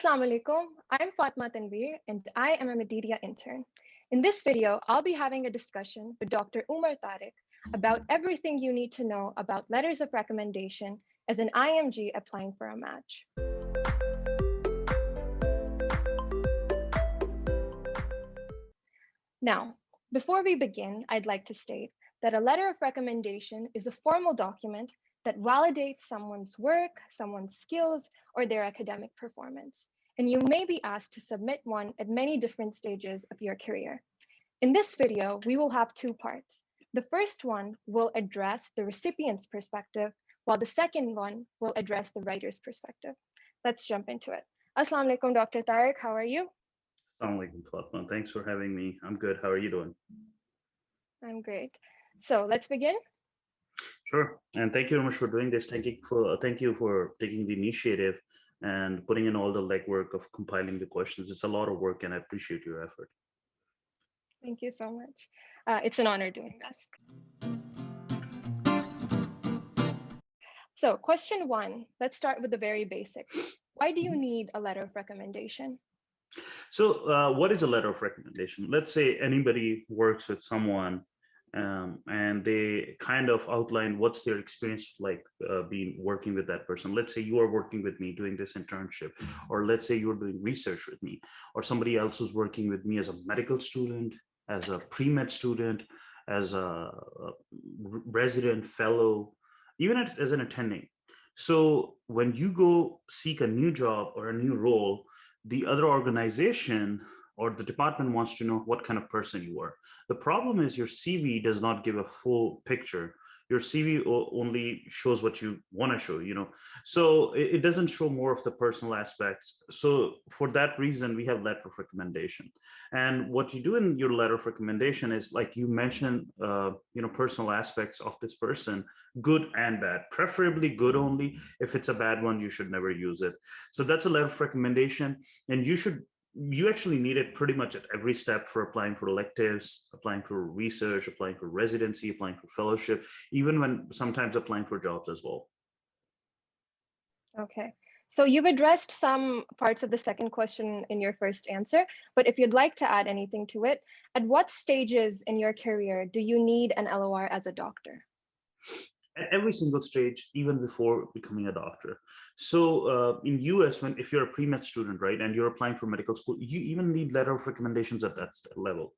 Assalamu alaikum. I'm Fatma Tanveer and I am a media intern. In this video, I'll be having a discussion with Dr. Umar Tariq about everything you need to know about letters of recommendation as an IMG applying for a match. Now, before we begin, I'd like to state that a letter of recommendation is a formal document that validates someone's work, someone's skills, or their academic performance. And you may be asked to submit one at many different stages of your career. In this video, we will have two parts. The first one will address the recipient's perspective, while the second one will address the writer's perspective. Let's jump into it. Assalamu alaikum, Dr. Tariq. How are you? Assalamu alaikum, Fatma. Thanks for having me. I'm good. How are you doing? I'm great. So let's begin. Sure. And thank you very much for doing this. Thank you for taking the initiative and putting in all the legwork of compiling the questions. It's a lot of work and I appreciate your effort. Thank you so much. It's an honor doing this. So question one, let's start with the very basics. Why do you need a letter of recommendation? So what is a letter of recommendation? Let's say anybody works with someone and they kind of outline what's their experience like being working with that person. Let's say you are working with me doing this internship, or let's say you're doing research with me, or somebody else who's working with me as a medical student, as a pre-med student, as a resident, fellow, even as an attending. So when you go seek a new job or a new role, the other organization or the department wants to know what kind of person you are. The problem is your CV does not give a full picture. Your CV only shows what you want to show, so it doesn't show more of the personal aspects. So for that reason, we have letter of recommendation. And what you do in your letter of recommendation is, like you mentioned, personal aspects of this person, good and bad, preferably good only. If it's a bad one, you should never use it. So that's a letter of recommendation. And you actually need it pretty much at every step for applying for electives, applying for research, applying for residency, applying for fellowship, even when sometimes applying for jobs as well. Okay, so you've addressed some parts of the second question in your first answer, but if you'd like to add anything to it, at what stages in your career do you need an LOR as a doctor? At every single stage, even before becoming a doctor. So in US, if you're a pre-med student, right, and you're applying for medical school, you even need letter of recommendations at that level,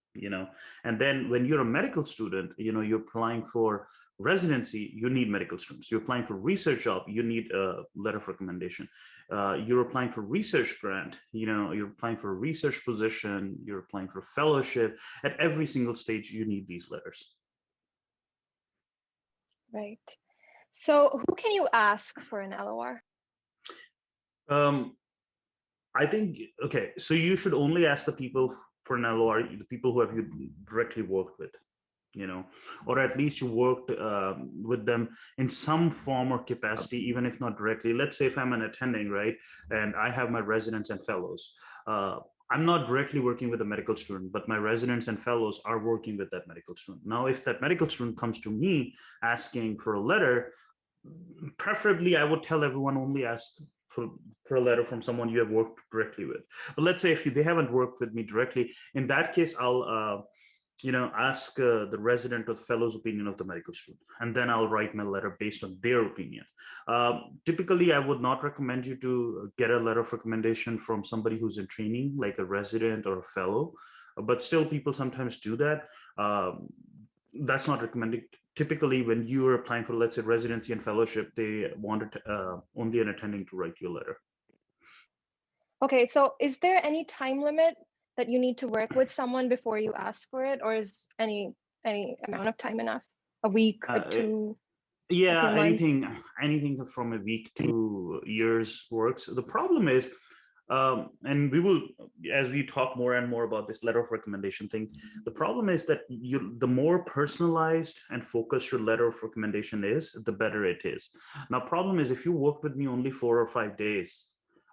and then when you're a medical student, you're applying for residency, you need medical students. You're applying for research job, you need a letter of recommendation. You're applying for research grant, you're applying for a research position, you're applying for fellowship. At every single stage, you need these letters. Right. So who can you ask for an LOR? I think, okay, so you should only ask the people for an LOR, the people who have you directly worked with, or at least you worked with them in some form or capacity, even if not directly. Let's say if I'm an attending, right, and I have my residents and fellows. I'm not directly working with a medical student, but my residents and fellows are working with that medical student. Now, if that medical student comes to me asking for a letter, preferably I would tell everyone only ask for a letter from someone you have worked directly with. But let's say if they haven't worked with me directly, in that case, I'll ask the resident or the fellow's opinion of the medical student, and then I'll write my letter based on their opinion. Typically, I would not recommend you to get a letter of recommendation from somebody who's in training, like a resident or a fellow, but still people sometimes do that. That's not recommended. Typically, when you are applying for, let's say, residency and fellowship, they wanted only an attending to write you a letter. Okay, so is there any time limit that you need to work with someone before you ask for it, or is any amount of time enough? A week, or two? Yeah, anything from a week to years works. The problem is, and we will, as we talk more and more about this letter of recommendation thing, the problem is that the more personalized and focused your letter of recommendation is, the better it is. Now, problem is, if you work with me only 4 or 5 days,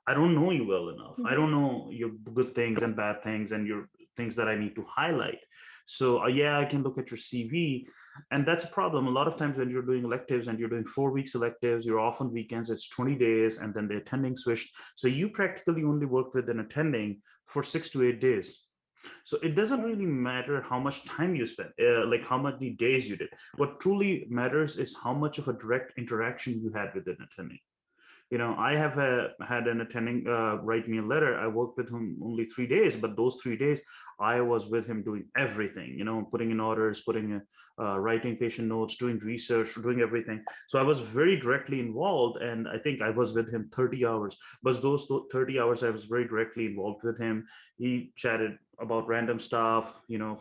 I don't know you well enough. I don't know your good things and bad things and your things that I need to highlight. So yeah, I can look at your CV, and that's a problem. A lot of times when you're doing electives and you're doing 4 weeks electives, you're off on weekends, it's 20 days, and then the attending switched. So you practically only worked with an attending for 6 to 8 days. So it doesn't really matter how much time you spend, like how many days you did. What truly matters is how much of a direct interaction you had with an attending. I have had an attending write me a letter. I worked with him only 3 days, but those 3 days I was with him doing everything, putting in orders, writing patient notes, doing research, doing everything. So I was very directly involved, and I think I was with him 30 hours. But those 30 hours I was very directly involved with him. He chatted about random stuff,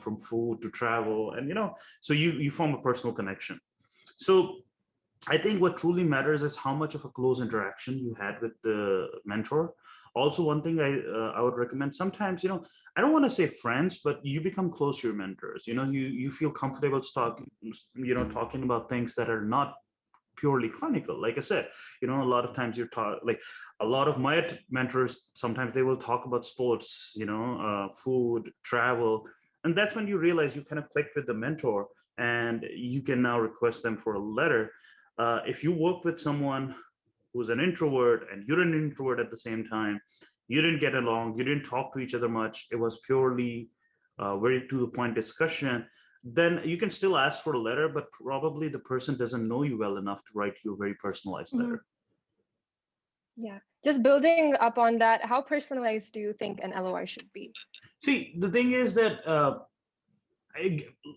from food to travel, and so you form a personal connection. So I think what truly matters is how much of a close interaction you had with the mentor. Also, one thing I would recommend sometimes, I don't want to say friends, but you become close to your mentors. You feel comfortable talking about things that are not purely clinical. Like I said, a lot of times you're taught, like a lot of my mentors, sometimes they will talk about sports, food, travel. And that's when you realize you kind of clicked with the mentor, and you can now request them for a letter. If you work with someone who's an introvert and you're an introvert at the same time, you didn't get along, you didn't talk to each other much, it was purely very to the point discussion, then you can still ask for a letter, but probably the person doesn't know you well enough to write you a very personalized letter. Yeah, just building up on that, how personalized do you think an LOR should be? See, the thing is that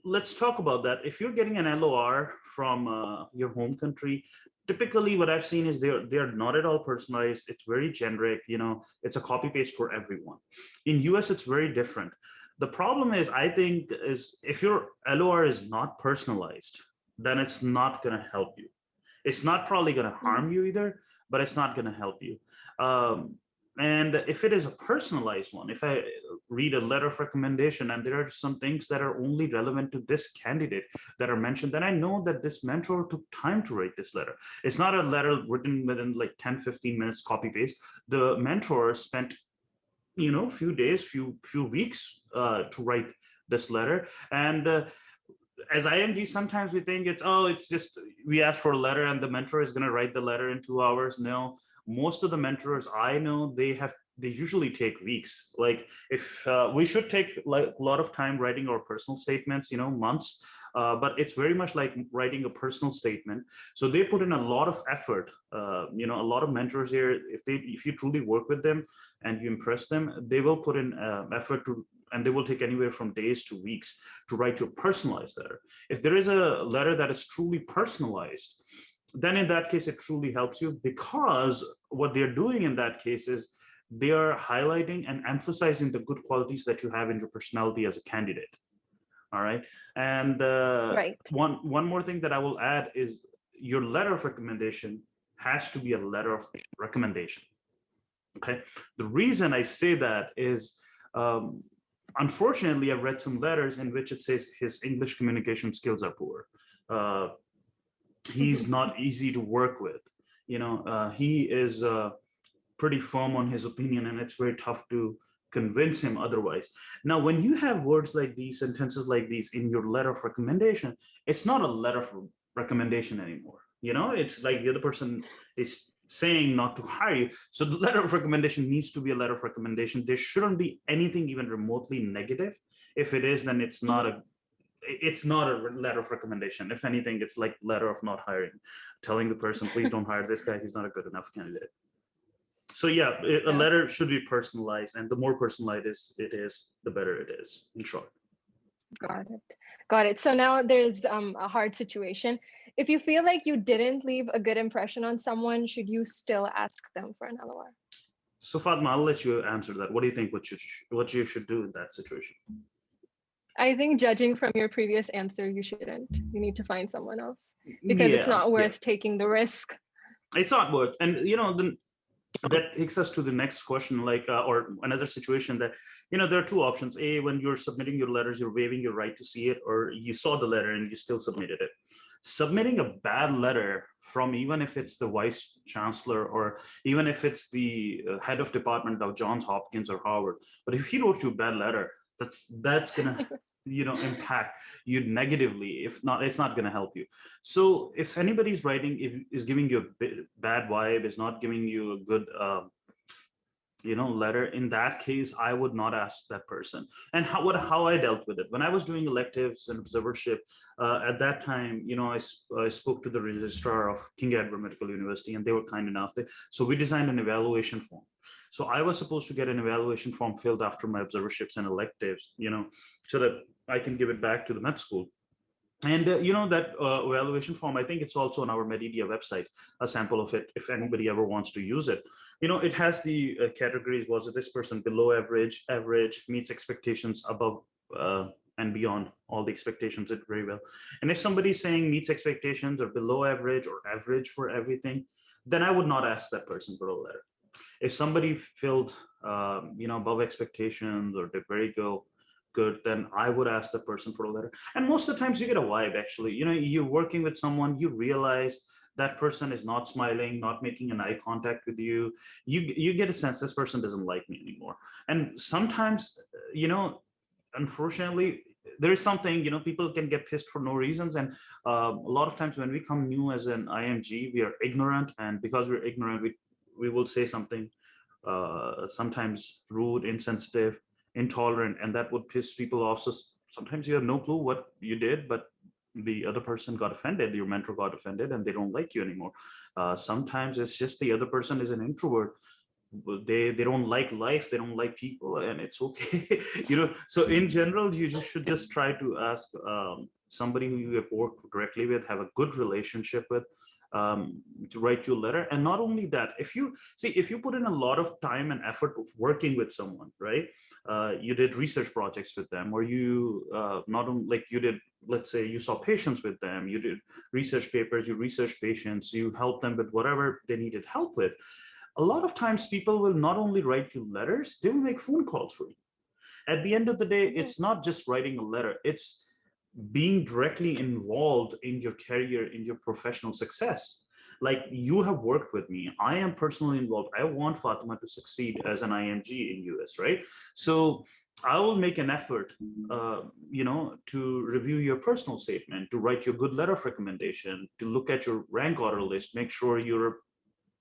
let's talk about that. If you're getting an LOR from your home country, typically what I've seen is they're not at all personalized. It's very generic. It's a copy paste for everyone. In US, it's very different. The problem is, I think, is if your LOR is not personalized, then it's not going to help you. It's not probably going to harm you either, but it's not going to help you. And if it is a personalized one, if I read a letter of recommendation and there are some things that are only relevant to this candidate that are mentioned, then I know that this mentor took time to write this letter. It's not a letter written within like 10, 15 minutes, copy paste. The mentor spent, few days, few weeks to write this letter. And as IMG, sometimes we think it's just, we ask for a letter and the mentor is going to write the letter in 2 hours. No, most of the mentors I know, they usually take weeks. Like if we should take like a lot of time writing our personal statements, months, but it's very much like writing a personal statement. So they put in a lot of effort. A lot of mentors here, if you truly work with them and you impress them, they will put in effort to, and they will take anywhere from days to weeks to write your personalized letter. If there is a letter that is truly personalized, then in that case, it truly helps you, because what they're doing in that case is they are highlighting and emphasizing the good qualities that you have in your personality as a candidate. All right. And right. One more thing that I will add is your letter of recommendation has to be a letter of recommendation. Okay. The reason I say that is, unfortunately, I've read some letters in which it says his English communication skills are poor. He's not easy to work with. He is pretty firm on his opinion, and it's very tough to convince him otherwise. Now, when you have words like these, sentences like these in your letter of recommendation, it's not a letter of recommendation anymore. It's like the other person is saying not to hire you. So the letter of recommendation needs to be a letter of recommendation. There shouldn't be anything even remotely negative. If it is, then it's not a letter of recommendation. If anything, it's like letter of not hiring, telling the person, please don't hire this guy, he's not a good enough candidate. So yeah, a letter should be personalized, and the more personalized it is, the better it is, in short. Got it. So now there's a hard situation. If you feel like you didn't leave a good impression on someone, should you still ask them for an LOR? So Fatma, I'll let you answer that. What do you think what you should do in that situation? I think, judging from your previous answer, you shouldn't. You need to find someone else, because it's not worth taking the risk. It's not worth. And that takes us to the next question, like or another situation that there are two options. A, when you're submitting your letters, you're waiving your right to see it, or you saw the letter and you still submitted it. Submitting a bad letter from, even if it's the vice chancellor, or even if it's the head of department of Johns Hopkins or Harvard, but if he wrote you a bad letter, that's gonna impact you negatively. If not, it's not gonna help you. So if anybody's writing, if is giving you a bad vibe, is not giving you a good letter, in that case I would not ask that person. And how I dealt with it when I was doing electives and observership, at that time, I spoke to the registrar of King Edward Medical University, and they were kind enough. So we designed an evaluation form. So I was supposed to get an evaluation form filled after my observerships and electives, so that I can give it back to the med school. And that evaluation form, I think it's also on our Medidia website, a sample of it, if anybody ever wants to use it. It has the categories. Was it this person below average, average, meets expectations, above, and beyond all the expectations, it very well. And if somebody's saying meets expectations or below average or average for everything, then I would not ask that person for a letter. If somebody filled above expectations or did very good, then I would ask the person for a letter. And most of the times you get a vibe, actually. You're working with someone, you realize that person is not smiling, not making an eye contact with you. You get a sense this person doesn't like me anymore. And sometimes, unfortunately, there is something, people can get pissed for no reasons. And a lot of times when we come new as an IMG, we are ignorant. And because we're ignorant, we will say something sometimes rude, insensitive, intolerant, and that would piss people off. So sometimes you have no clue what you did, but the other person got offended, your mentor got offended, and they don't like you anymore. Sometimes it's just the other person is an introvert. They don't like life, they don't like people, and it's okay. So in general, you should just try to ask somebody who you have worked directly with, have a good relationship with, to write you a letter. And not only that, if you put in a lot of time and effort of working with someone, right? You did research projects with them, or you not only, like, you did, let's say you saw patients with them, you did research papers, you researched patients, you helped them with whatever they needed help with. A lot of times people will not only write you letters, they will make phone calls for you. At the end of the day, it's not just writing a letter, it's being directly involved in your career, in your professional success. Like, you have worked with me, I am personally involved, I want Fatima to succeed as an IMG in US, right? So I will make an effort, to review your personal statement, to write your good letter of recommendation, to look at your rank order list, make sure you're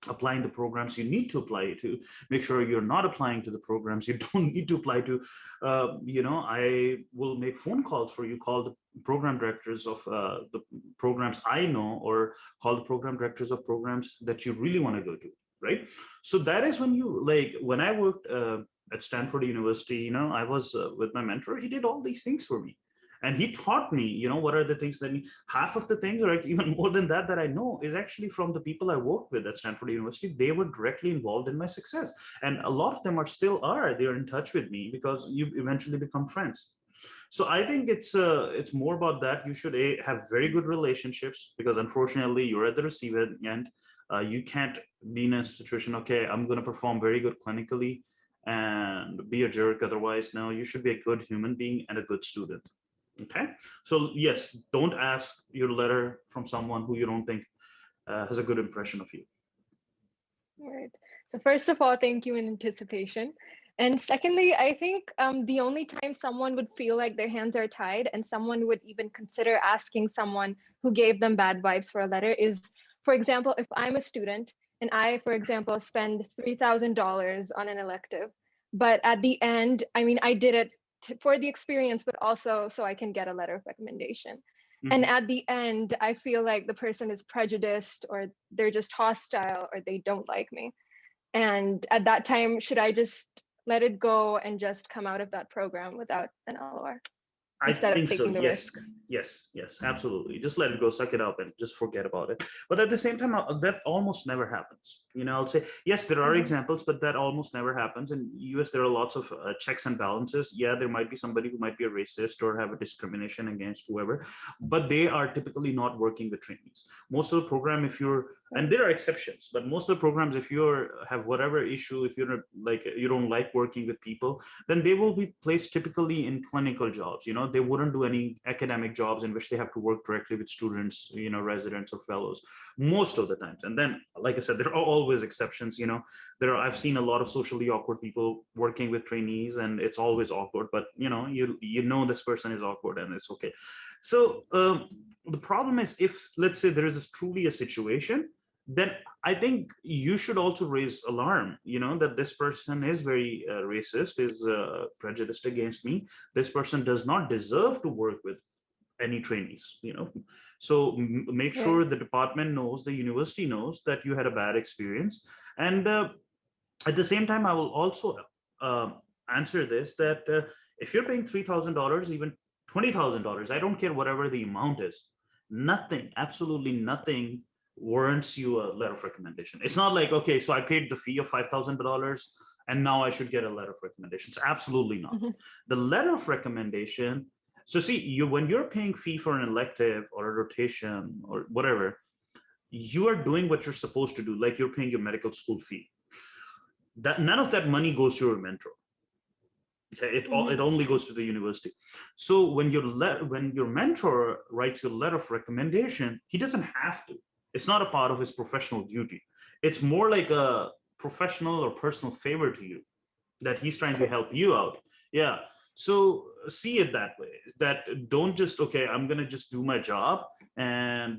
applying the programs you need to apply to, make sure you're not applying to the programs you don't need to apply to. I will make phone calls for you, call the program directors of the programs I know, or call the program directors of programs that you really want to go to, right? So that is when when I worked at Stanford University, I was with my mentor, he did all these things for me. And he taught me, what are the things that half of the things, or even more than that I know, is actually from the people I worked with at Stanford University. They were directly involved in my success. And a lot of them they're in touch with me, because you eventually become friends. So I think it's more about that. You should have very good relationships, because unfortunately you're at the receiving end. You can't be in a situation, okay, I'm going to perform very good clinically and be a jerk otherwise. No, you should be a good human being and a good student. Okay, so yes, don't ask your letter from someone who you don't think has a good impression of you. All right. So first of all, thank you in anticipation. And secondly, I think the only time someone would feel like their hands are tied and someone would even consider asking someone who gave them bad vibes for a letter is, for example, if I'm a student and I, for example, spend $3,000 on an elective, but at the end, I did it for the experience, but also so I can get a letter of recommendation. Mm-hmm. And at the end, I feel like the person is prejudiced, or they're just hostile, or they don't like me. And at that time, should I just let it go and just come out of that program without an LOR? Instead of taking the risk. Yes, absolutely. Just let it go, suck it up, and just forget about it. But at the same time, that almost never happens. I'll say, yes, there are examples, but that almost never happens. In US, there are lots of checks and balances. Yeah, there might be somebody who might be a racist or have a discrimination against whoever, but they are typically not working with trainees. Most of the program, if you're And there are exceptions, but most of the programs, if you have whatever issue, if you're like, you don't like working with people, then they will be placed typically in clinical jobs. They wouldn't do any academic jobs in which they have to work directly with students, residents or fellows, most of the times. And then, like I said, there are always exceptions. I've seen a lot of socially awkward people working with trainees, and it's always awkward, but this person is awkward and it's okay. So the problem is, if let's say there is truly a situation, then I think you should also raise alarm, that this person is very racist, is prejudiced against me. This person does not deserve to work with any trainees, So make sure the department knows, the university knows that you had a bad experience. And at the same time, I will also answer this, that if you're paying $3,000, even $20,000, I don't care whatever the amount is, nothing, absolutely nothing warrants you a letter of recommendation. It's not like, okay, so I paid the fee of $5,000 and now I should get a letter of recommendation. It's absolutely not. The letter of recommendation, so see, when you're paying fee for an elective or a rotation or whatever, you are doing what you're supposed to do, like you're paying your medical school fee. That none of that money goes to your mentor. Okay, it only goes to the university. So when your mentor writes you a letter of recommendation, he doesn't have to. It's not a part of his professional duty. It's more like a professional or personal favor to you, that he's trying to help you out. Yeah. So see it that way, that don't just, okay, I'm going to just do my job and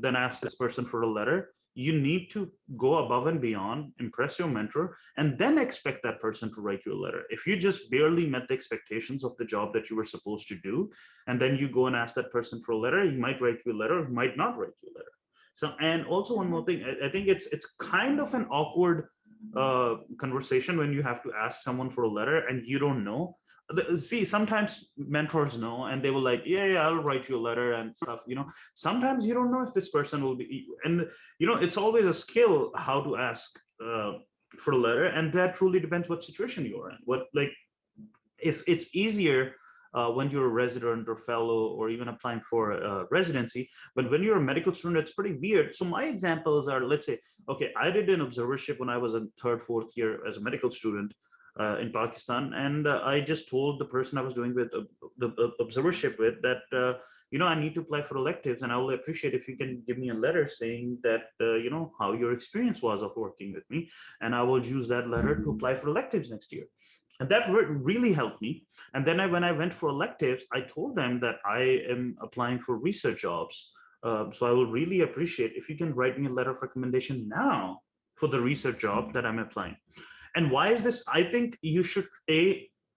then ask this person for a letter. You need to go above and beyond, impress your mentor, and then expect that person to write you a letter. If you just barely met the expectations of the job that you were supposed to do, and then you go and ask that person for a letter, he might write you a letter, he might not write you a letter. So, and also one more thing, I think it's kind of an awkward conversation when you have to ask someone for a letter and you don't know. See, sometimes mentors know and they will like, yeah, I'll write you a letter and stuff. Sometimes you don't know if this person will be, and it's always a skill how to ask for a letter, and that truly depends what situation you're in. If it's easier when you're a resident or fellow or even applying for residency, but when you're a medical student, it's pretty weird. So my examples are, let's say, okay, I did an observership when I was in third, fourth year as a medical student in Pakistan, and I just told the person I was doing with the observership with that I need to apply for electives, and I will appreciate if you can give me a letter saying that how your experience was of working with me, and I will use that letter to apply for electives next year. And that really helped me. And then when I went for electives, I told them that I am applying for research jobs. So I will really appreciate if you can write me a letter of recommendation now for the research job that I'm applying. And why is this? I think you should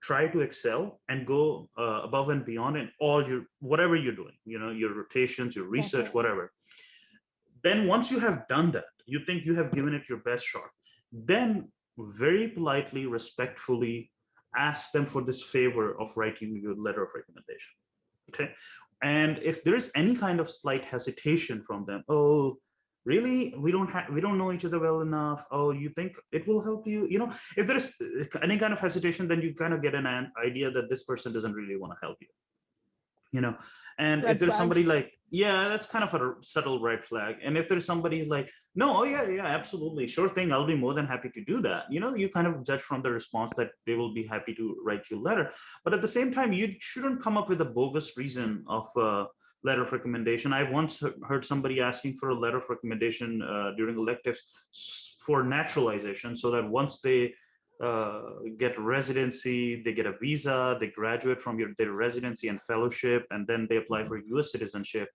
try to excel and go above and beyond in all whatever you're doing, your rotations, your research, whatever. Then once you have done that, you think you have given it your best shot, then very politely, respectfully ask them for this favor of writing you a letter of recommendation. Okay. And if there is any kind of slight hesitation from them, oh, really, we don't know each other well enough, oh, you think it will help you, if there is any kind of hesitation, then you kind of get an idea that this person doesn't really want to help you. And if there's somebody like, yeah, that's kind of a subtle red flag. And if there's somebody like, no, oh yeah, absolutely, sure thing, I'll be more than happy to do that. You kind of judge from the response that they will be happy to write you a letter. But at the same time, you shouldn't come up with a bogus reason of letter of recommendation. I once heard somebody asking for a letter of recommendation during electives for naturalization, so that once they get residency, they get a visa, they graduate from their residency and fellowship, and then they apply for US citizenship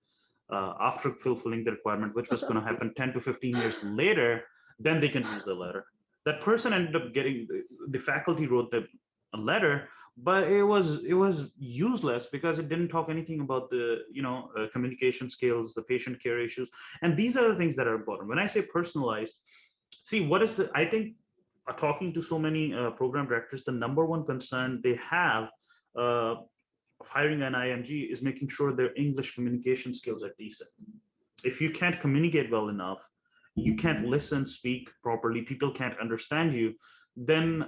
after fulfilling the requirement, which was going to happen 10 to 15 years later, then they can use the letter. That person ended up getting, the faculty wrote a letter, but it was useless because it didn't talk anything about the communication skills, the patient care issues, and these are the things that are important. When I say personalized, see, I think talking to so many program directors, the number one concern they have of hiring an IMG is making sure their English communication skills are decent. If you can't communicate well enough, you can't listen, speak properly, people can't understand you, then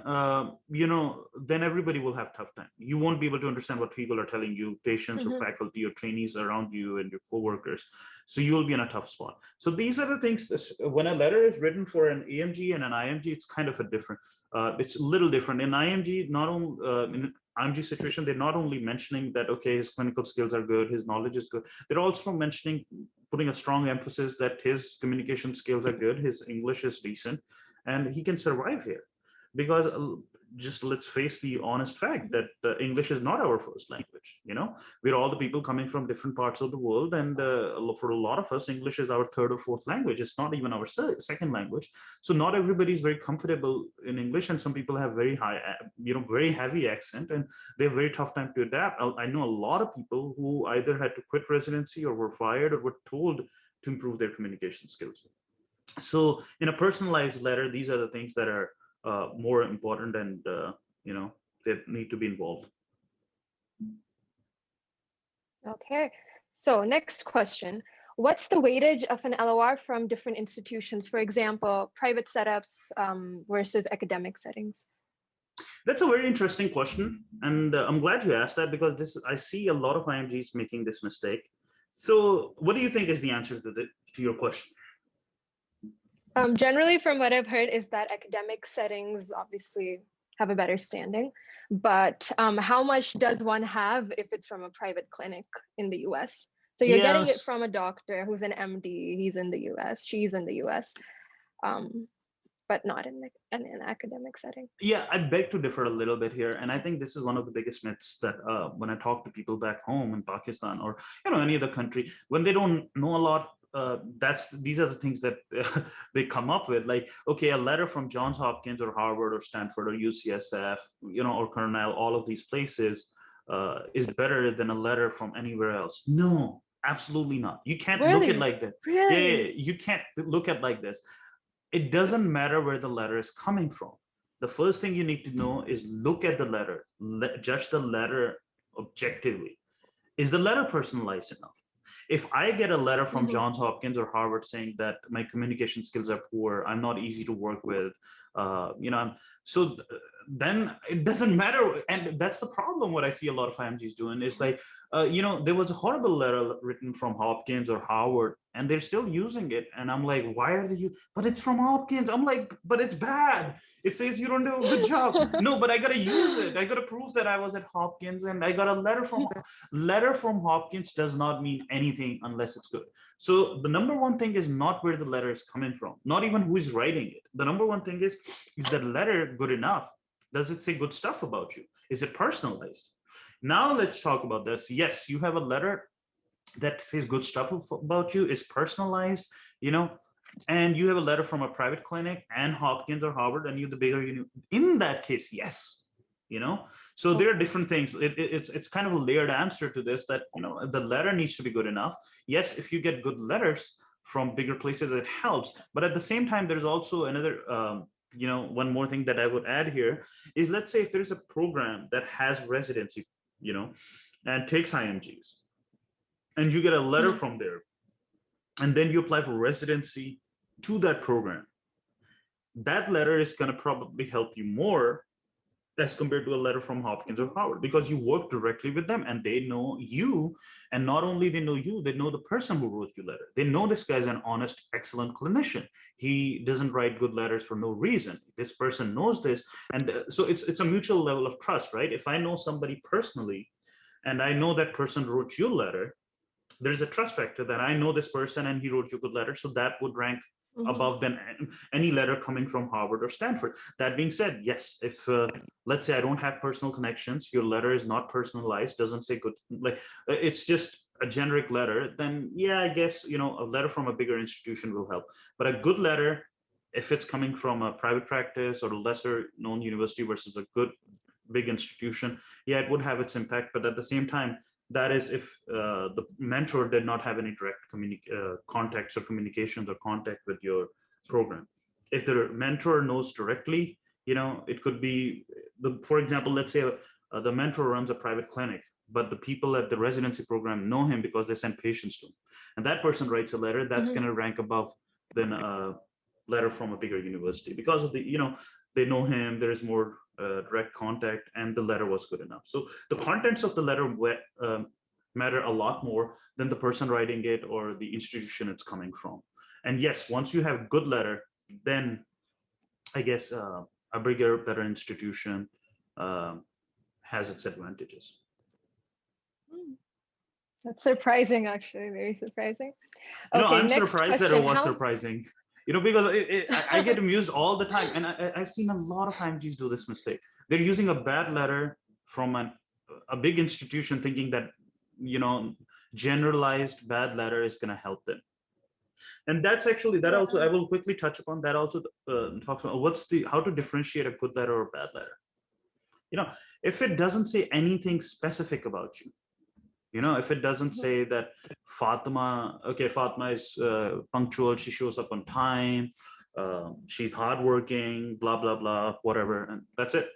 then everybody will have tough time. You won't be able to understand what people are telling you, patients or faculty or trainees around you and your coworkers. So you will be in a tough spot. So these are the things. When a letter is written for an AMG and an IMG, it's kind of a different. It's a little different. In IMG, not only in IMG situation, they're not only mentioning that okay, his clinical skills are good, his knowledge is good. They're also mentioning, putting a strong emphasis that his communication skills are good, his English is decent, and he can survive here. Because just let's face the honest fact that English is not our first language. We're all the people coming from different parts of the world, and for a lot of us, English is our third or fourth language. It's not even our second language. So not everybody is very comfortable in English, and some people have very high, very heavy accent, and they have very tough time to adapt. I know a lot of people who either had to quit residency or were fired or were told to improve their communication skills. So in a personalized letter, these are the things that are more important, and they need to be involved. Okay, so next question. What's the weightage of an LOR from different institutions? For example, private setups versus academic settings? That's a very interesting question, and I'm glad you asked that, because I see a lot of IMGs making this mistake. So what do you think is the answer to your question? Generally, from what I've heard, is that academic settings obviously have a better standing, but how much does one have if it's from a private clinic in the US? So you're getting it from a doctor who's an MD, he's in the US, she's in the US, but not in an academic setting. Yeah, I beg to differ a little bit here. And I think this is one of the biggest myths that when I talk to people back home in Pakistan or any other country, when they don't know a lot, these are the things that they come up with. Like, okay, a letter from Johns Hopkins or Harvard or Stanford or UCSF, or Cornell, all of these places is better than a letter from anywhere else. No, absolutely not. You can't look at it like that. Really? Yeah, you can't look at it like this. It doesn't matter where the letter is coming from. The first thing you need to know is look at the letter, judge the letter objectively. Is the letter personalized enough? If I get a letter from Johns Hopkins or Harvard saying that my communication skills are poor, I'm not easy to work with, so then it doesn't matter. And that's the problem. What I see a lot of IMGs doing is like, there was a horrible letter written from Hopkins or Howard, and they're still using it. And I'm like, why are they? But it's from Hopkins. I'm like, but it's bad. It says you don't do a good job. No, but I got to use it. I got to prove that I was at Hopkins and I got a letter from them. Letter from Hopkins does not mean anything unless it's good. So the number one thing is not where the letter is coming from, not even who is writing it. The number one thing is that letter good enough? Does it say good stuff about you? Is it personalized? Now let's talk about this. Yes, you have a letter that says good stuff about you, is personalized, and you have a letter from a private clinic and Hopkins or Harvard, and you're the bigger in that case, yes. So there are different things. It's kind of a layered answer to this, that the letter needs to be good enough. Yes, if you get good letters from bigger places, it helps. But at the same time, there's also another one more thing that I would add here is, let's say if there's a program that has residency, and takes IMGs, and you get a letter from there, and then you apply for residency to that program, that letter is going to probably help you more as compared to a letter from Hopkins or Harvard, because you work directly with them and they know you. And not only they know you, they know the person who wrote your letter. They know this guy's an honest, excellent clinician. He doesn't write good letters for no reason. This person knows this. And so it's a mutual level of trust, right? If I know somebody personally and I know that person wrote your letter, there's a trust factor that I know this person and he wrote you a good letter. So that would rank above than any letter coming from Harvard or Stanford. That being said, yes, if let's say I don't have personal connections, your letter is not personalized, doesn't say good, like it's just a generic letter, then yeah, I guess, a letter from a bigger institution will help. But a good letter, if it's coming from a private practice or a lesser known university versus a good big institution, yeah, it would have its impact. But at the same time, that is if the mentor did not have any direct contacts or communications or contact with your program. If the mentor knows directly, it could be, for example, let's say the mentor runs a private clinic, but the people at the residency program know him because they send patients to him. And that person writes a letter that's going to rank above than a letter from a bigger university because of the, they know him, there is more direct contact, and the letter was good enough. So the contents of the letter matter a lot more than the person writing it or the institution it's coming from. And yes, once you have good letter, then I guess a bigger, better institution has its advantages. That's surprising, actually, very surprising. You know, Okay, I'm next surprised that question. it was surprising. You know, because I get amused all the time, and I've seen a lot of IMGs do this mistake. They're using a bad letter from a big institution, thinking that, you know, generalized bad letter is going to help them. And that's actually, that also, I will quickly touch upon that also. Talks about how to differentiate a good letter or a bad letter. You know, if it doesn't say anything specific about you, you know, if it doesn't say that Fatima is punctual, she shows up on time, she's hardworking, blah blah blah, whatever, and that's it.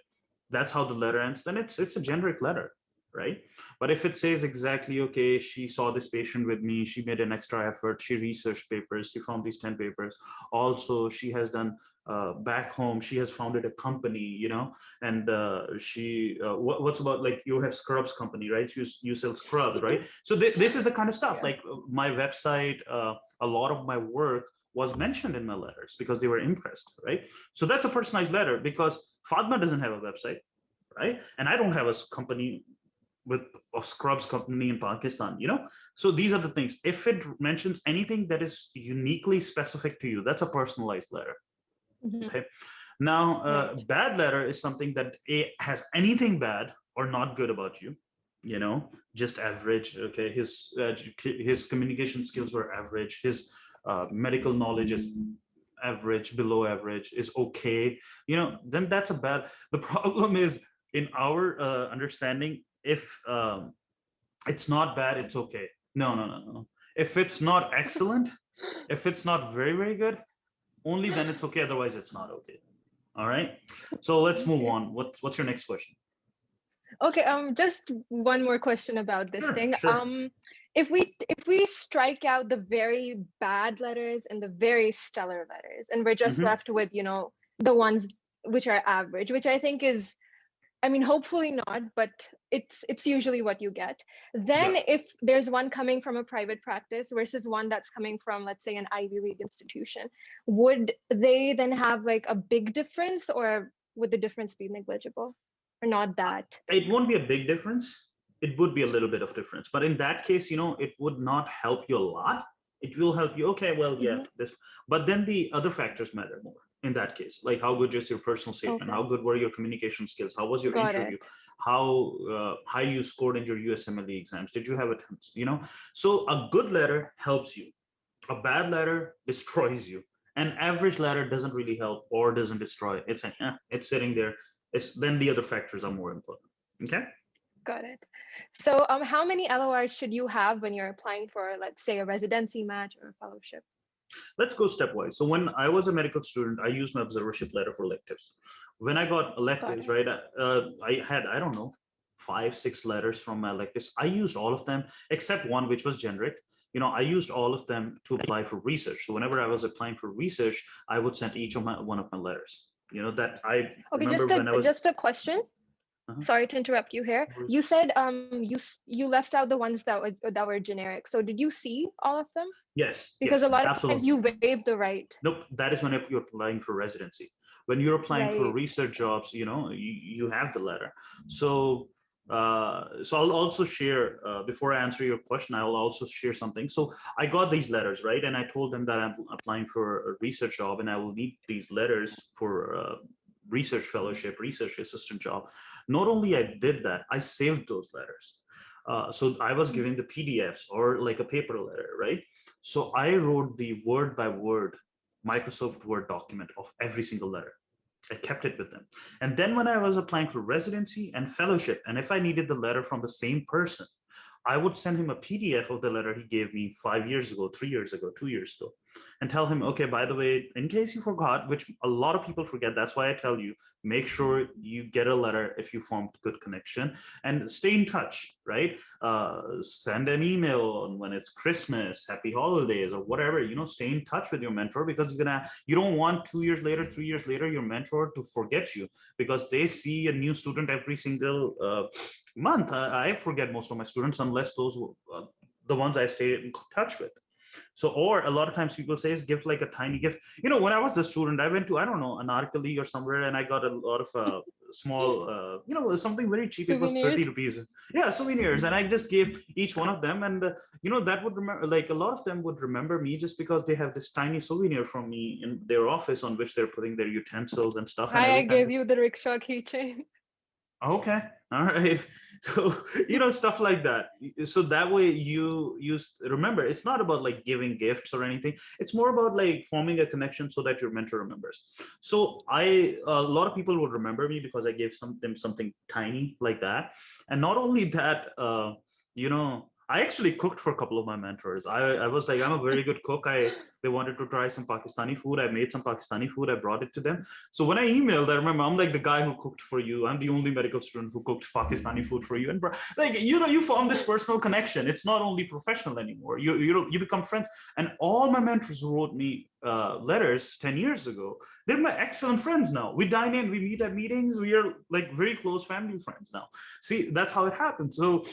That's how the letter ends. Then it's a generic letter, right? But if it says exactly, okay, she saw this patient with me, she made an extra effort, she researched papers, she found these 10 papers. Also, she has done back home, she has founded a company, you know, and what's about, like, you have scrubs company, right? You sell scrubs, right? So this is the kind of stuff, like my website, a lot of my work was mentioned in my letters because they were impressed, right? So that's a personalized letter, because Fatma doesn't have a website, right? And I don't have a company with a scrubs company in Pakistan, you know? So these are the things. If it mentions anything that is uniquely specific to you, that's a personalized letter. Okay. Now, bad letter is something that has anything bad or not good about you, you know, just average. Okay, his communication skills were average. His medical knowledge is average, below average, is okay. You know, then that's a bad. The problem is, in our understanding, if it's not bad, it's okay. No. If it's not excellent, if it's not very, very good, only then it's okay. Otherwise, it's not okay. All right. So let's move on. What's your next question? Okay. Just one more question about this thing. Sure. If we strike out the very bad letters and the very stellar letters, and we're just left with, you know, the ones which are average, which I think is, I mean, hopefully not, but it's usually what you get. Then if there's one coming from a private practice versus one that's coming from, let's say, an Ivy League institution, would they then have like a big difference, or would the difference be negligible, or not that? It won't be a big difference. It would be a little bit of difference, but in that case, you know, it would not help you a lot. It will help you. Okay, well, this, but then the other factors matter more in that case, like how good is your personal statement, how good were your communication skills, how was your interview, how high you scored in your USMLE exams, did you have attempts, you know? So a good letter helps you, a bad letter destroys you, an average letter doesn't really help or doesn't destroy. It's it's sitting there. It's then the other factors are more important. Okay. Got it. So how many LORs should you have when you're applying for, let's say, a residency match or a fellowship? Let's go stepwise. So when I was a medical student, I used my observership letter for electives. When I got electives, right, I had, I don't know, 5-6 letters from my electives. I used all of them except one, which was generic. You know, I used all of them to apply for research. So whenever I was applying for research, I would send each of one of my letters. You know, that I remember when I was. Just a question. Sorry to interrupt you here. You said you left out the ones that were generic. So did you see all of them? Yes. Because a lot of times you waive the right. Nope. That is when you're applying for residency. When you're applying for research jobs, you know, you have the letter. So so I'll also share, before I answer your question, I will also share something. So I got these letters, right? And I told them that I'm applying for a research job and I will need these letters for research fellowship, research assistant job. Not only I did that, I saved those letters. So I was giving the PDFs or like a paper letter, right? So I wrote the word by word Microsoft Word document of every single letter. I kept it with them. And then when I was applying for residency and fellowship, and if I needed the letter from the same person, I would send him a PDF of the letter he gave me 5 years ago, 3 years ago, 2 years ago. and tell him, okay, by the way, in case you forgot, which a lot of people forget, that's why I tell you, make sure you get a letter if you formed good connection, and stay in touch, right? Send an email when it's Christmas, happy holidays, or whatever, stay in touch with your mentor, because you don't want 2 years later, 3 years later, your mentor to forget you, because they see a new student every single month. I forget most of my students, unless those the ones I stay in touch with. So, or a lot of times people say, give like a tiny gift. When I was a student, I went to, I don't know, Anarkali or somewhere, and I got a lot of small, something very cheap. It was 30 rupees. Yeah, souvenirs. And I just gave each one of them. And, that would remember, like a lot of them would remember me just because they have this tiny souvenir from me in their office on which they're putting their utensils and stuff. And I gave you the rickshaw keychain. Okay. All right. So, stuff like that. So that way you remember, it's not about like giving gifts or anything. It's more about like forming a connection so that your mentor remembers. So a lot of people would remember me because I gave them something tiny like that. And not only that, I actually cooked for a couple of my mentors. I was like, I'm a very good cook. They wanted to try some Pakistani food. I made some Pakistani food. I brought it to them. So when I emailed, I remember I'm like the guy who cooked for you. I'm the only medical student who cooked Pakistani food for you. And like, you form this personal connection. It's not only professional anymore. You become friends. And all my mentors who wrote me letters 10 years ago, they're my excellent friends now. We dine in, we meet at meetings. We are like very close family friends now. See, that's how it happened. So,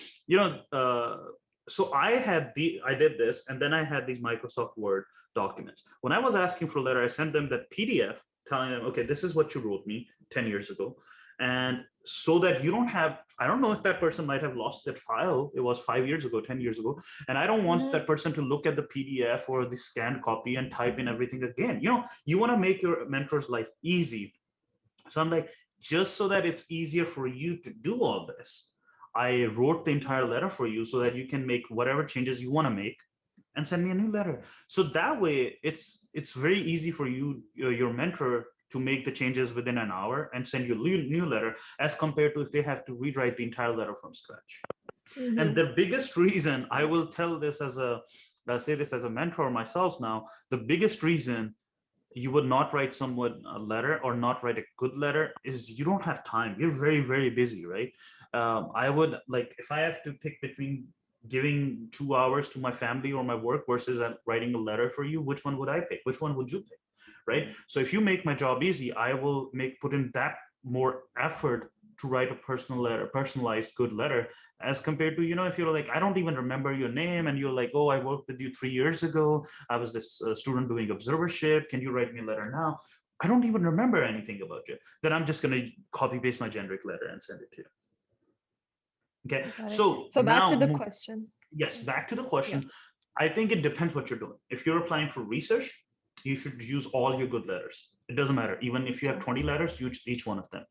so I did this, and then I had these Microsoft Word documents. When I was asking for a letter, I sent them that PDF telling them, okay, this is what you wrote me 10 years ago. And so that you don't have, I don't know if that person might have lost that file. It was 5 years ago, 10 years ago. And I don't want that person to look at the PDF or the scanned copy and type in everything again. You want to make your mentor's life easy. So I'm like, just so that it's easier for you to do all this, I wrote the entire letter for you so that you can make whatever changes you want to make and send me a new letter. So that way it's very easy for you, your mentor, to make the changes within an hour and send you a new letter, as compared to if they have to rewrite the entire letter from scratch. And the biggest reason, I will tell this I'll say this as a mentor myself now, the biggest reason you would not write someone a letter or not write a good letter is you don't have time. You're very, very busy, right? I would, like, if I have to pick between giving 2 hours to my family or my work versus writing a letter for you, which one would I pick? Which one would you pick, right? So if you make my job easy, I will put in that more effort to write a personal letter, personalized good letter, as compared to, if you're like, I don't even remember your name, and you're like, oh, I worked with you 3 years ago. I was this student doing observership. Can you write me a letter now? I don't even remember anything about you. Then I'm just going to copy paste my generic letter and send it to you. Okay. So back to the question. Yes, back to the question. Yeah. I think it depends what you're doing. If you're applying for research, you should use all your good letters. It doesn't matter. Even if you have 20 letters, use each one of them.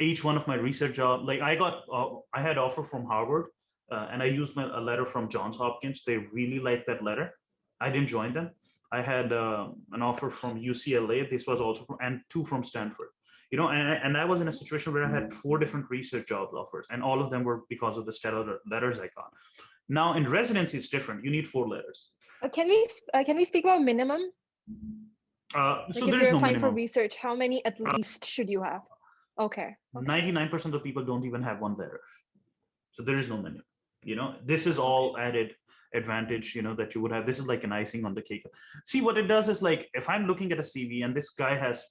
Each one of my research job, like I had offer from Harvard, and I used a letter from Johns Hopkins. They really liked that letter. I didn't join them. I had an offer from UCLA. This was also and 2 from Stanford. And I was in a situation where I had 4 different research job offers, and all of them were because of the stellar letters I got. Now in residency, it's different. You need 4 letters. Can we speak about minimum? So there is no minimum. For research, how many at least should you have? Okay. 99% of the people don't even have 1 letter. So there is no minimum. This is all added advantage, that you would have. This is like an icing on the cake. See, what it does is, like, if I'm looking at a CV and this guy has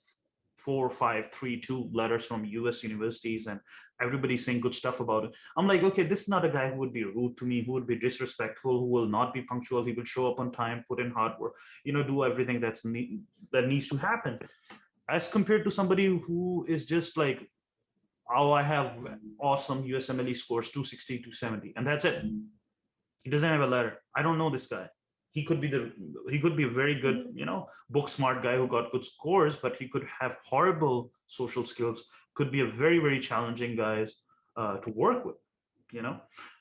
4, 5, 3, 2 letters from US universities and everybody's saying good stuff about it, I'm like, okay, this is not a guy who would be rude to me, who would be disrespectful, who will not be punctual. He will show up on time, put in hard work, do everything that needs to happen, as compared to somebody who is just like, oh, I have awesome USMLE scores, 260, 270, and that's it. He doesn't have a letter. I don't know this guy. He could be a very good, book smart guy who got good scores, but he could have horrible social skills, could be a very, very challenging guy to work with,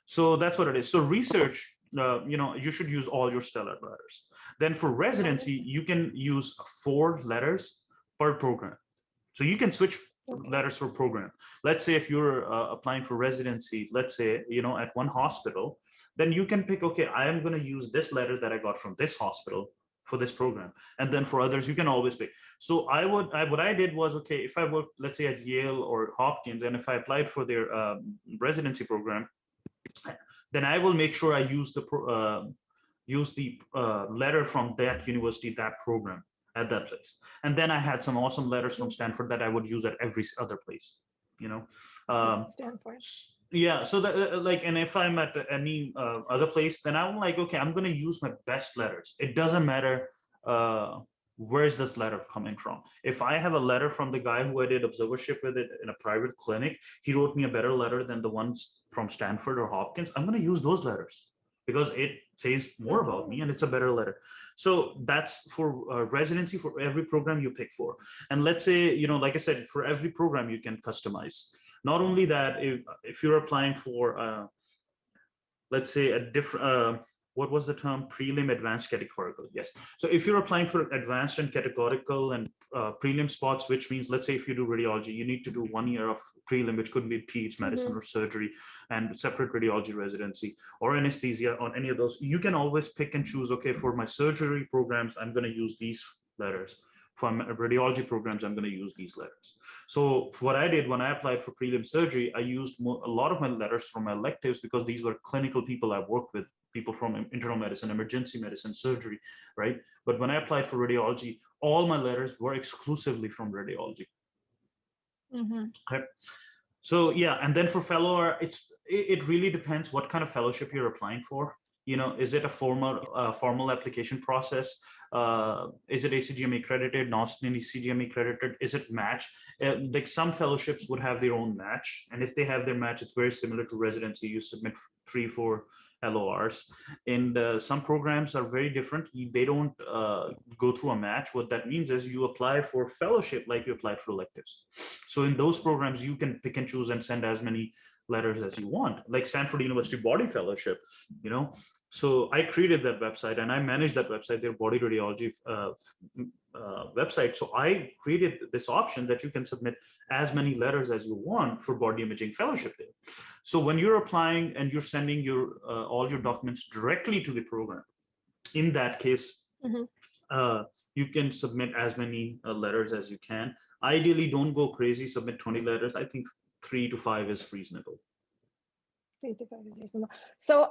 So that's what it is. So research, you should use all your stellar letters. Then for residency, you can use 4 letters per program. So you can switch Okay. letters for program. Let's say if you're applying for residency, let's say, at one hospital, then you can pick, okay, I am going to use this letter that I got from this hospital for this program. And then for others, you can always pick. So what I did was, okay, if I worked, let's say at Yale or Hopkins, and if I applied for their residency program, then I will make sure I use the letter from that university, that program at that place. And then I had some awesome letters from Stanford that I would use at every other place, Stanford. Yeah, so that like, and if I'm at any other place, then I'm like, okay, I'm going to use my best letters. It doesn't matter where's this letter coming from. If I have a letter from the guy who I did observership with it in a private clinic, he wrote me a better letter than the ones from Stanford or Hopkins, I'm going to use those letters because it says more about me and it's a better letter. So that's for residency, for every program you pick for. And let's say, like I said, for every program you can customize. Not only that, if you're applying for, let's say a different, what was the term? Prelim, advanced, categorical. Yes. So if you're applying for advanced and categorical and prelim spots, which means, let's say if you do radiology, you need to do 1 year of prelim, which could be peds, medicine, or surgery, and separate radiology residency or anesthesia on any of those. You can always pick and choose, okay, for my surgery programs, I'm going to use these letters. For radiology programs, I'm going to use these letters. So what I did when I applied for prelim surgery, I used a lot of my letters from my electives because these were clinical people I worked with, people from internal medicine, emergency medicine, surgery, right? But when I applied for radiology, all my letters were exclusively from radiology. Okay. So yeah, and then for fellow, it really depends what kind of fellowship you're applying for. Is it a formal application process? Is it ACGME accredited, non-ACGME accredited? Is it match? Like some fellowships would have their own match, and if they have their match, it's very similar to residency. You submit 3-4 LORs, and some programs are very different. They don't go through a match. What that means is you apply for fellowship like you applied for electives. So in those programs, you can pick and choose and send as many letters as you want, like Stanford University Body Fellowship, So I created that website and I managed that website, their body radiology website. So I created this option that you can submit as many letters as you want for body imaging fellowship there. So when you're applying and you're sending your all your documents directly to the program, in that case, you can submit as many letters as you can. Ideally, don't go crazy, submit 20 letters. I think 3 to 5 is reasonable. 3 to 5 is reasonable. So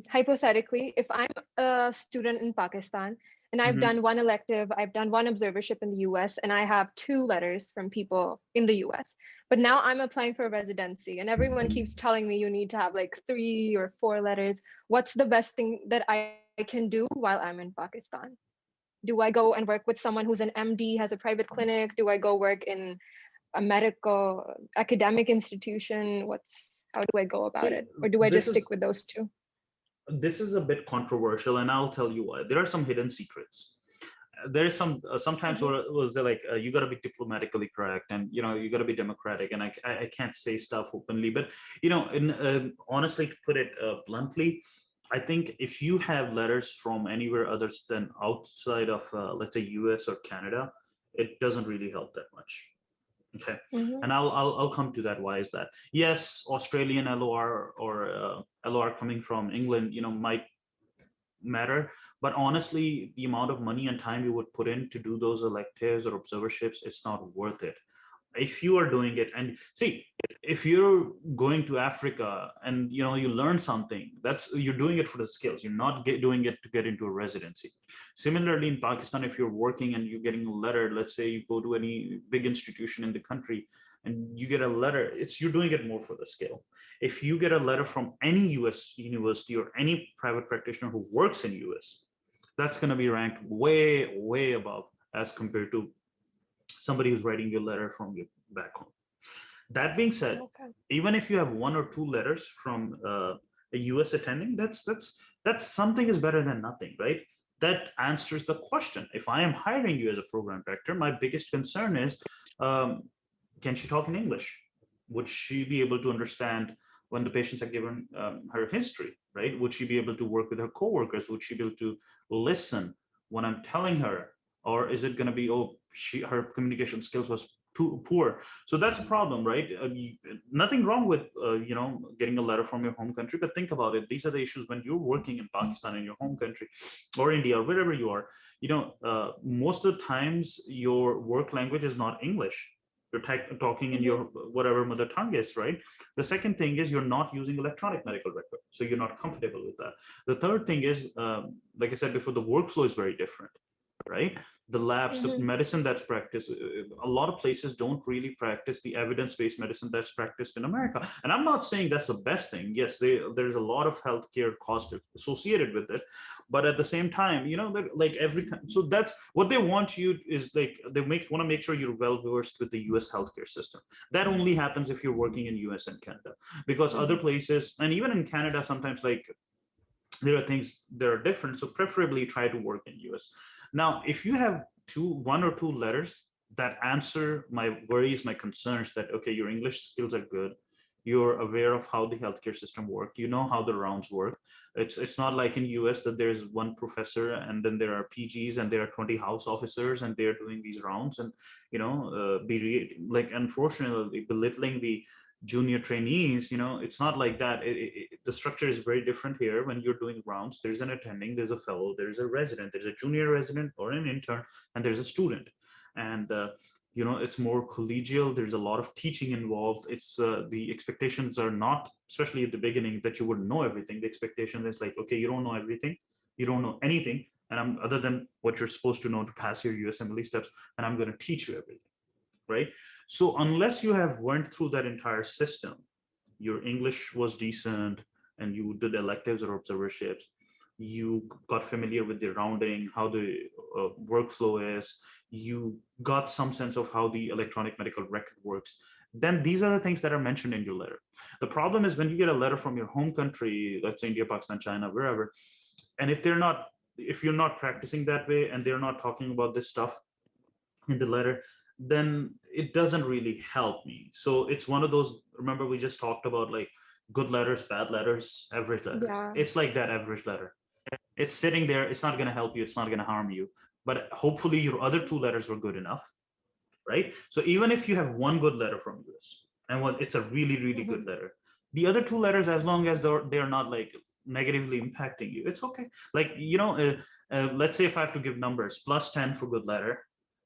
hypothetically, if I'm a student in Pakistan and I've done one elective, I've done one observership in the US, and I have 2 letters from people in the US, but now I'm applying for a residency and everyone keeps telling me you need to have like 3 or 4 letters. What's the best thing that I can do while I'm in Pakistan? Do I go and work with someone who's an MD, has a private clinic? Do I go work in a medical academic institution? How do I go about it? Or do I just stick with those 2? This is a bit controversial, and I'll tell you why. There are some hidden secrets. There's sometimes where it was like you got to be diplomatically correct, and you got to be democratic, and I can't say stuff openly, but honestly, to put it bluntly, I think if you have letters from anywhere others than outside of let's say US or Canada, it doesn't really help that much. Okay. And I'll come to that. Why is that? Yes, Australian LOR or LOR coming from England, might matter, but honestly, the amount of money and time you would put in to do those electives or observerships, it's not worth it. If you are doing it, and see, if you're going to Africa and you learn something, you're doing it for the skills. You're not doing it to get into a residency. Similarly, in Pakistan, if you're working and you're getting a letter, let's say you go to any big institution in the country and you get a letter, you're doing it more for the skill. If you get a letter from any US university or any private practitioner who works in US, that's going to be ranked way, way above as compared to somebody who's writing your letter from your back home. That being said, even if you have 1 or 2 letters from a US attending, that's something is better than nothing, right? That answers the question. If I am hiring you as a program director, my biggest concern is, can she talk in English? Would she be able to understand when the patients are given her history, right? Would she be able to work with her coworkers? Would she be able to listen when I'm telling her? Or is it going to be, her communication skills was too poor. So that's a problem, right? Nothing wrong with getting a letter from your home country, but think about it. These are the issues when you're working in Pakistan, in your home country, or India, or wherever you are. Most of the times your work language is not English. You're talking in your whatever mother tongue is, right? The second thing is you're not using electronic medical record, so you're not comfortable with that. The third thing is, like I said before, the workflow is very different, right? The labs, the medicine that's practiced, a lot of places don't really practice the evidence-based medicine that's practiced in America. And I'm not saying that's the best thing. Yes, there's a lot of healthcare cost associated with it, but at the same time, like so that's what they want you is like they want to make sure you're well versed with the US healthcare system. That only happens if you're working in US and Canada, because other places, and even in Canada, sometimes like there are things that are different. So preferably try to work in US. Now, if you have one or two letters that answer my worries, my concerns that, okay, your English skills are good, you're aware of how the healthcare system works, you know how the rounds work. It's not like in US that there's one professor and then there are PGs and there are 20 house officers and they're doing these rounds and, unfortunately belittling the junior trainees. It's not like that. The structure is very different here. When you're doing rounds, there's an attending, there's a fellow, there's a resident, there's a junior resident or an intern, and there's a student. And it's more collegial. There's a lot of teaching involved. It's the expectations are not, especially at the beginning, that you wouldn't know everything. The expectation is like, okay, you don't know everything, you don't know anything, and I'm other than what you're supposed to know to pass your USMLE steps, and I'm going to teach you everything. Right? So unless you have went through that entire system, your English was decent and you did electives or observerships, you got familiar with the rounding, how the workflow is, you got some sense of how the electronic medical record works, then these are the things that are mentioned in your letter. The problem is when you get a letter from your home country, let's say India, Pakistan, China, wherever, and if you're not practicing that way and they're not talking about this stuff in the letter, then it doesn't really help me. So it's one of those, remember we just talked about like good letters, bad letters, average letters. Yeah. It's like that average letter. It's sitting there, it's not going to help you, it's not going to harm you, but hopefully your other two letters were good enough, right? So even if you have one good letter from US and it's a really, really good letter, the other two letters, as long as they're not like negatively impacting you, it's okay. Like, let's say if I have to give numbers, plus 10 for good letter,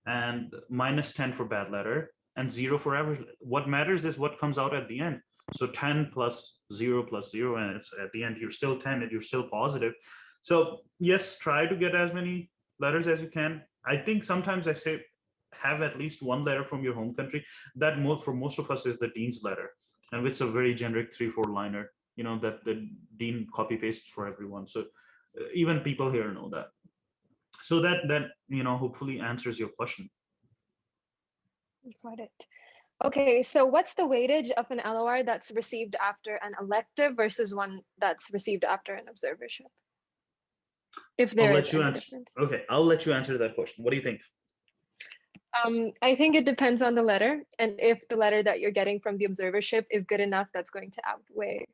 and minus 10 for bad letter, and 0 for average. What matters is what comes out at the end. So 10 plus 0 plus 0, and it's at the end, you're still 10 and you're still positive. So yes, try to get as many letters as you can. I think sometimes I say have at least one letter from your home country. That for most of us is the dean's letter, and it's a very generic 3-4 liner, that the dean copy pastes for everyone. So even people here know that. So that hopefully answers your question. Got it. Okay, so what's the weightage of an LOR that's received after an elective versus one that's received after an observership? If there is any difference. Okay, I'll let you answer that question. What do you think? I think it depends on the letter, and if the letter that you're getting from the observership is good enough, that's going to outweigh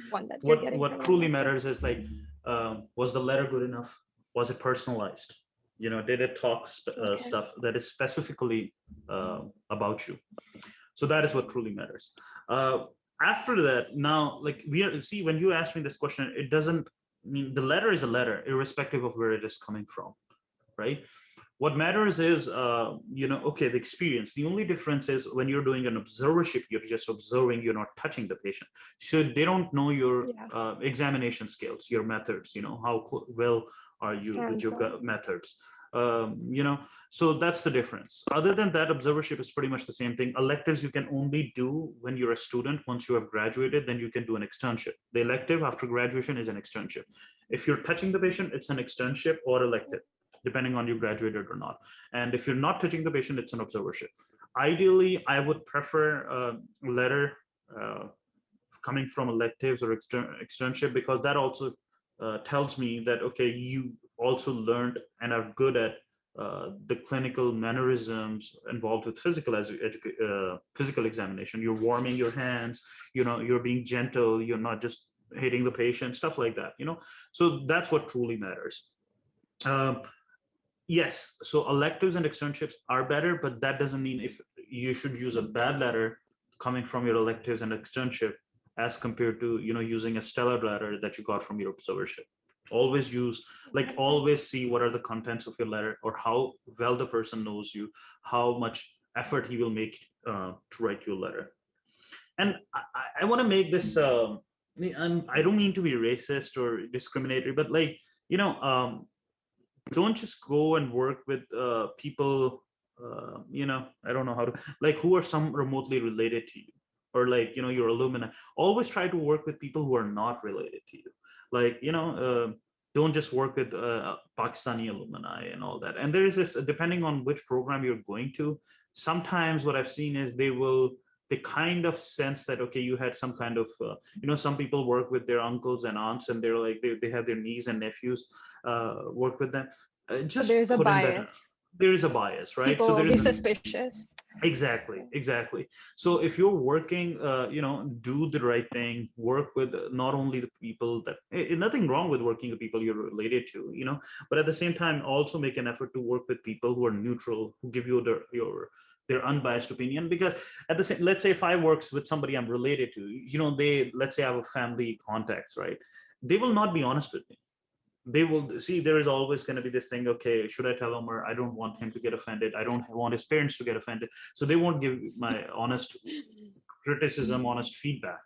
one that you're getting. What truly matters is like, was the letter good enough? Was it personalized? Did it talk stuff that is specifically about you? So that is what truly matters. After that, now, like when you ask me this question, it doesn't mean the letter is a letter, irrespective of where it is coming from, right? What matters is, okay, the experience. The only difference is when you're doing an observership, you're just observing, you're not touching the patient. So they don't know your examination skills, your methods, how well are you with your methods. So that's the difference. Other than that, observership is pretty much the same thing. Electives you can only do when you're a student. Once you have graduated, then you can do an externship. The elective after graduation is an externship. If you're touching the patient, it's an externship or elective, depending on you graduated or not. And if you're not touching the patient, it's an observership. Ideally, I would prefer a letter coming from electives or externship, because that also tells me that, okay, you also learned and are good at the clinical mannerisms involved with physical examination. You're warming your hands, you're being gentle, you're not just hitting the patient, stuff like that, So that's what truly matters. Yes, so electives and externships are better, but that doesn't mean if you should use a bad letter coming from your electives and externship as compared to, using a stellar letter that you got from your observership. Always use, always see what are the contents of your letter, or how well the person knows you, how much effort he will make to write you a letter. And I want to make this, I don't mean to be racist or discriminatory, but don't just go and work with people, I don't know how to, who are some remotely related to you, or your alumni. Always try to work with people who are not related to you. Don't just work with Pakistani alumni and all that. And there is this, depending on which program you're going to, sometimes what I've seen is they kind of sense that, okay, you had some kind of, some people work with their uncles and aunts, and they're they have their nieces and nephews work with them. Just there's a put in that bias. there is a bias, right? People So will there be is suspicious. Exactly. So if you're working, do the right thing, work with not only the people that, nothing wrong with working with people you're related to, but at the same time, also make an effort to work with people who are neutral, who give you their unbiased opinion. Because at the same, let's say if I works with somebody I'm related to, let's say I have a family contacts, right? They will not be honest with me. They will see, there is always going to be this thing, okay, should I tell him, or I don't want him to get offended, I don't want his parents to get offended, so they won't give my honest criticism, honest feedback.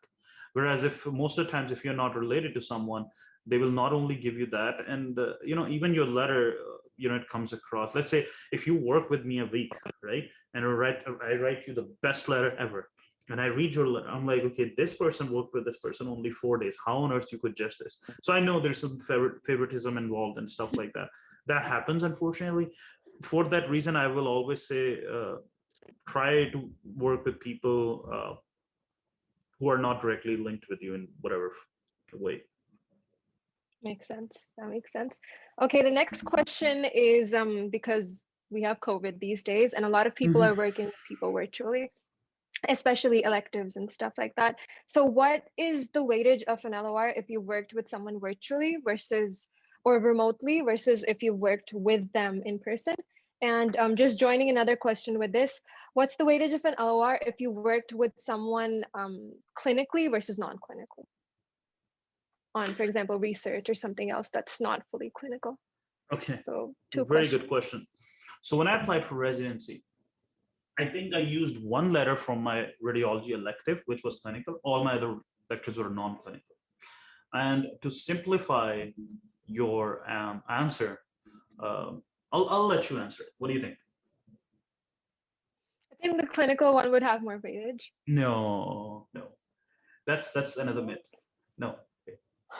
Whereas if most of the times, if you're not related to someone, they will not only give you that, and even your letter, it comes across. Let's say if you work with me a week, right, and I write you the best letter ever, and I read your letter, I'm like, okay, this person worked with this person only 4 days. How on earth you could judge this? So I know there's some favoritism involved and stuff like that. That happens, unfortunately. For that reason, I will always say, try to work with people who are not directly linked with you in whatever way. Makes sense. That makes sense. Okay, the next question is because we have COVID these days, and a lot of people are working with people virtually, especially electives and stuff like that. So what is the weightage of an LOR if you worked with someone virtually or remotely versus if you worked with them in person? And just joining another question with this, what's the weightage of an LOR if you worked with someone clinically versus non-clinically? On, for example, research or something else that's not fully clinical. Okay. So two Very questions. good question. So when I applied for residency, I think I used one letter from my radiology elective, which was clinical. All my other lectures were non-clinical. And to simplify your answer, I'll let you answer it. What do you think? I think the clinical one would have more weightage. No. That's another myth. No.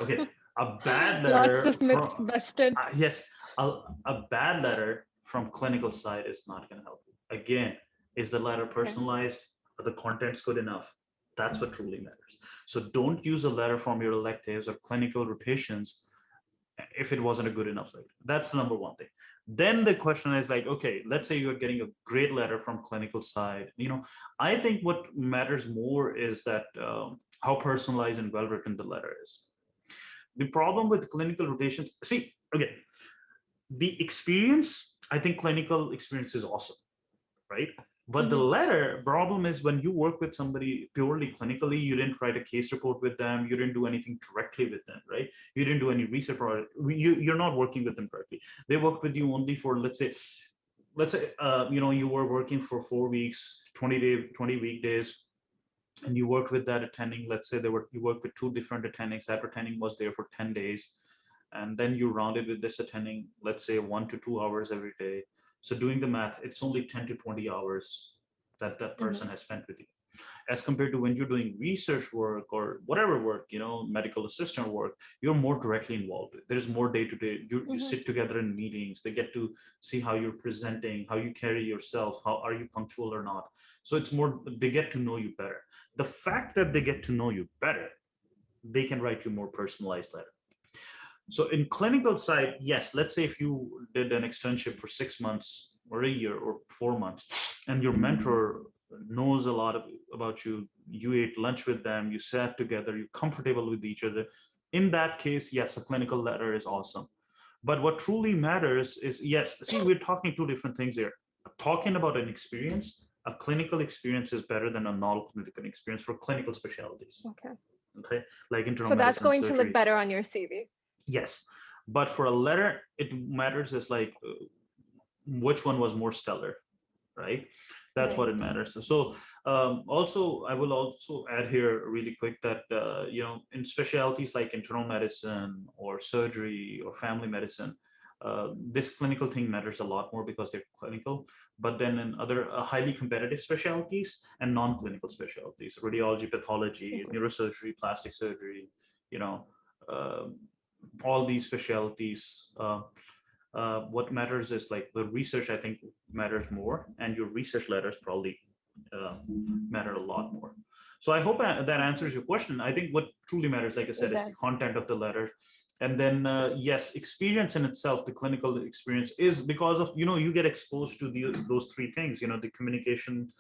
Okay. A bad letter. Lots of myths busted. Yes. A bad letter from clinical side is not going to help you. Again, is the letter personalized? Are the contents good enough? That's what truly matters. So don't use a letter from your electives or clinical rotations if it wasn't a good enough letter. That's the number one thing. Then the question is okay, let's say you're getting a great letter from clinical side. I think what matters more is that how personalized and well-written the letter is. The problem with clinical rotations, the experience, I think clinical experience is awesome, right? But the letter problem is when you work with somebody purely clinically, you didn't write a case report with them, you didn't do anything directly with them, right? You didn't do any research, or you're not working with them directly. They work with you only for, let's say, you were working for 4 weeks, 20 weekdays, and you worked with that attending. Let's say you worked with 2 different attendings. That attending was there for 10 days. And then you rounded with this attending, let's say 1 to 2 hours every day. So doing the math, it's only 10 to 20 hours that person has spent with you. As compared to when you're doing research work or whatever work, medical assistant work, you're more directly involved. There's more day to day. You sit together in meetings. They get to see how you're presenting, how you carry yourself, how are you punctual or not. So it's more, they get to know you better. The fact that they get to know you better, they can write you more personalized letter. So in clinical side, yes, let's say if you did an externship for 6 months or a year or 4 months, and your mentor knows a lot about you, you ate lunch with them, you sat together, you're comfortable with each other. In that case, yes, a clinical letter is awesome. But what truly matters is, yes, see, we're talking 2 different things here. Talking about an experience a clinical experience is better than a non-clinical experience for clinical specialties. Okay. Okay, like internal So that's medicine, going to look surgery. better on your CV. Yes, but for a letter, it matters is like which one was more stellar, right? That's what Right. it matters. So also, I will also add here really quick that in specialties like internal medicine or surgery or family medicine, this clinical thing matters a lot more because they're clinical. But then in other highly competitive specialties and non-clinical specialties, radiology, pathology, neurosurgery, plastic surgery, you know, uh, all these specialties. What matters is like the research, I think, matters more, and your research letters probably matter a lot more. So I hope that answers your question. I think what truly matters, like I said, is the content of the letter. And then, yes, experience in itself, the clinical experience is because of, you get exposed to those three things, the communication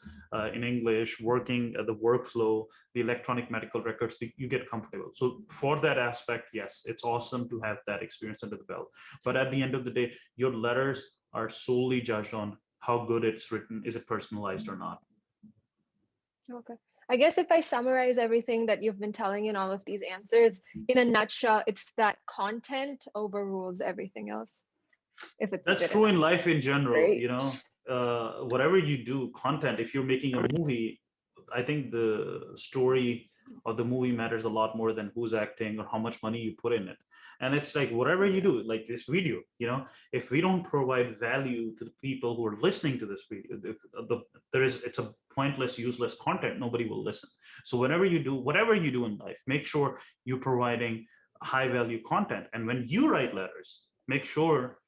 in English, working, the workflow, the electronic medical records, you get comfortable. So for that aspect, yes, it's awesome to have that experience under the belt. But at the end of the day, your letters are solely judged on how good it's written. Is it personalized or not? Okay. I guess if I summarize everything that you've been telling in all of these answers, in a nutshell, it's that content overrules everything else. If it's That's good true enough. in life in general, Right. whatever you do, content, if you're making a movie, I think the story of the movie matters a lot more than who's acting or how much money you put in it. And it's like whatever you do, like this video, if we don't provide value to the people who are listening to this video, if it's a pointless, useless content, nobody will listen. So whatever you do in life, make sure you're providing high value content. And when you write letters, make sure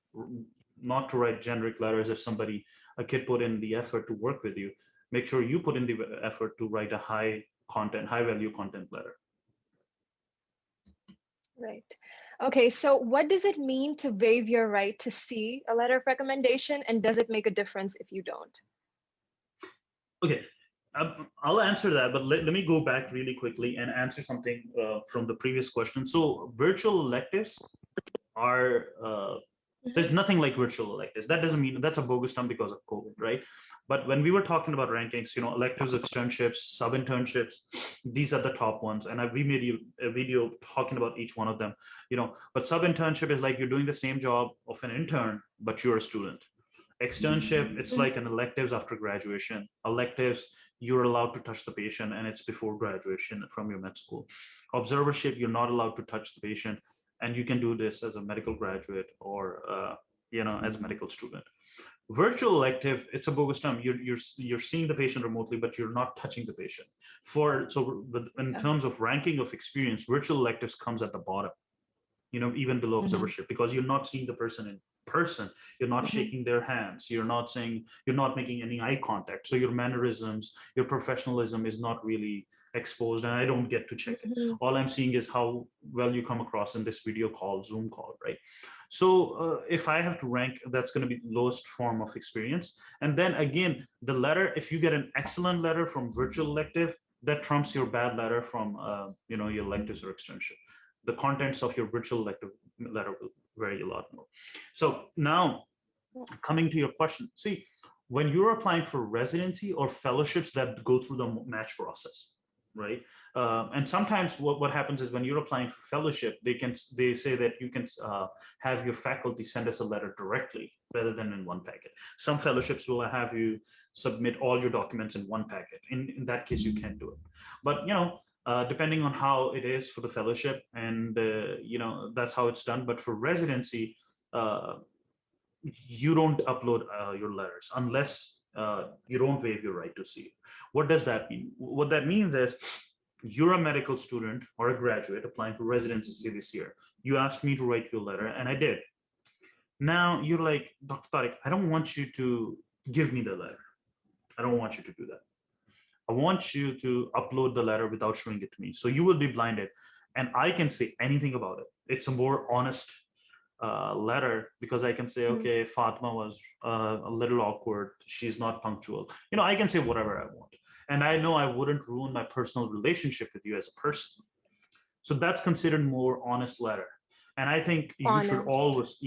not to write generic letters. If a kid put in the effort to work with you, make sure you put in the effort to write a high value content letter. Right. Okay, so what does it mean to waive your right to see a letter of recommendation, and does it make a difference if you don't? Okay, I'll answer that, but let me go back really quickly and answer something from the previous question. So virtual electives are there's nothing like virtual electives. That doesn't mean that's a bogus term because of COVID, right? But when we were talking about rankings, electives, externships, sub-internships, these are the top ones. And we made a video talking about each one of them, but sub-internship is like you're doing the same job of an intern, but you're a student. Externship, it's like an electives after graduation. Electives, you're allowed to touch the patient and it's before graduation from your med school. Observership, you're not allowed to touch the patient, and you can do this as a medical graduate or as a medical student. Virtual elective, it's a bogus term. You're seeing the patient remotely, but you're not touching the patient. In terms of ranking of experience, virtual electives comes at the bottom, even below observership, because you're not seeing the person in person, you're not shaking their hands, you're not making any eye contact, so your mannerisms, your professionalism is not really exposed, and I don't get to check it. All I'm seeing is how well you come across in this video call, Zoom call, right? So if I have to rank, that's going to be the lowest form of experience. And then again, the letter, if you get an excellent letter from virtual elective, that trumps your bad letter from your electives or externship. The contents of your virtual elective letter will vary a lot more. So now, coming to your question, see, when you're applying for residency or fellowships that go through the match process, right? And sometimes what happens is when you're applying for fellowship, they say that you can have your faculty send us a letter directly rather than in one packet. Some fellowships will have you submit all your documents in one packet. In that case, you can't do it. But depending on how it is for the fellowship, and that's how it's done. But for residency, you don't upload your letters unless you don't waive your right to see it. What does that mean? What that means is you're a medical student or a graduate applying for residency this year. You asked me to write you a letter, and I did. Now you're like, Dr. Tariq, I don't want you to give me the letter. I don't want you to do that. I want you to upload the letter without showing it to me. So you will be blinded, and I can say anything about it. It's a more honest letter, because I can say, okay, Fatma was a little awkward. She's not punctual. I can say whatever I want. And I know I wouldn't ruin my personal relationship with you as a person. So that's considered more honest letter. And I think you should always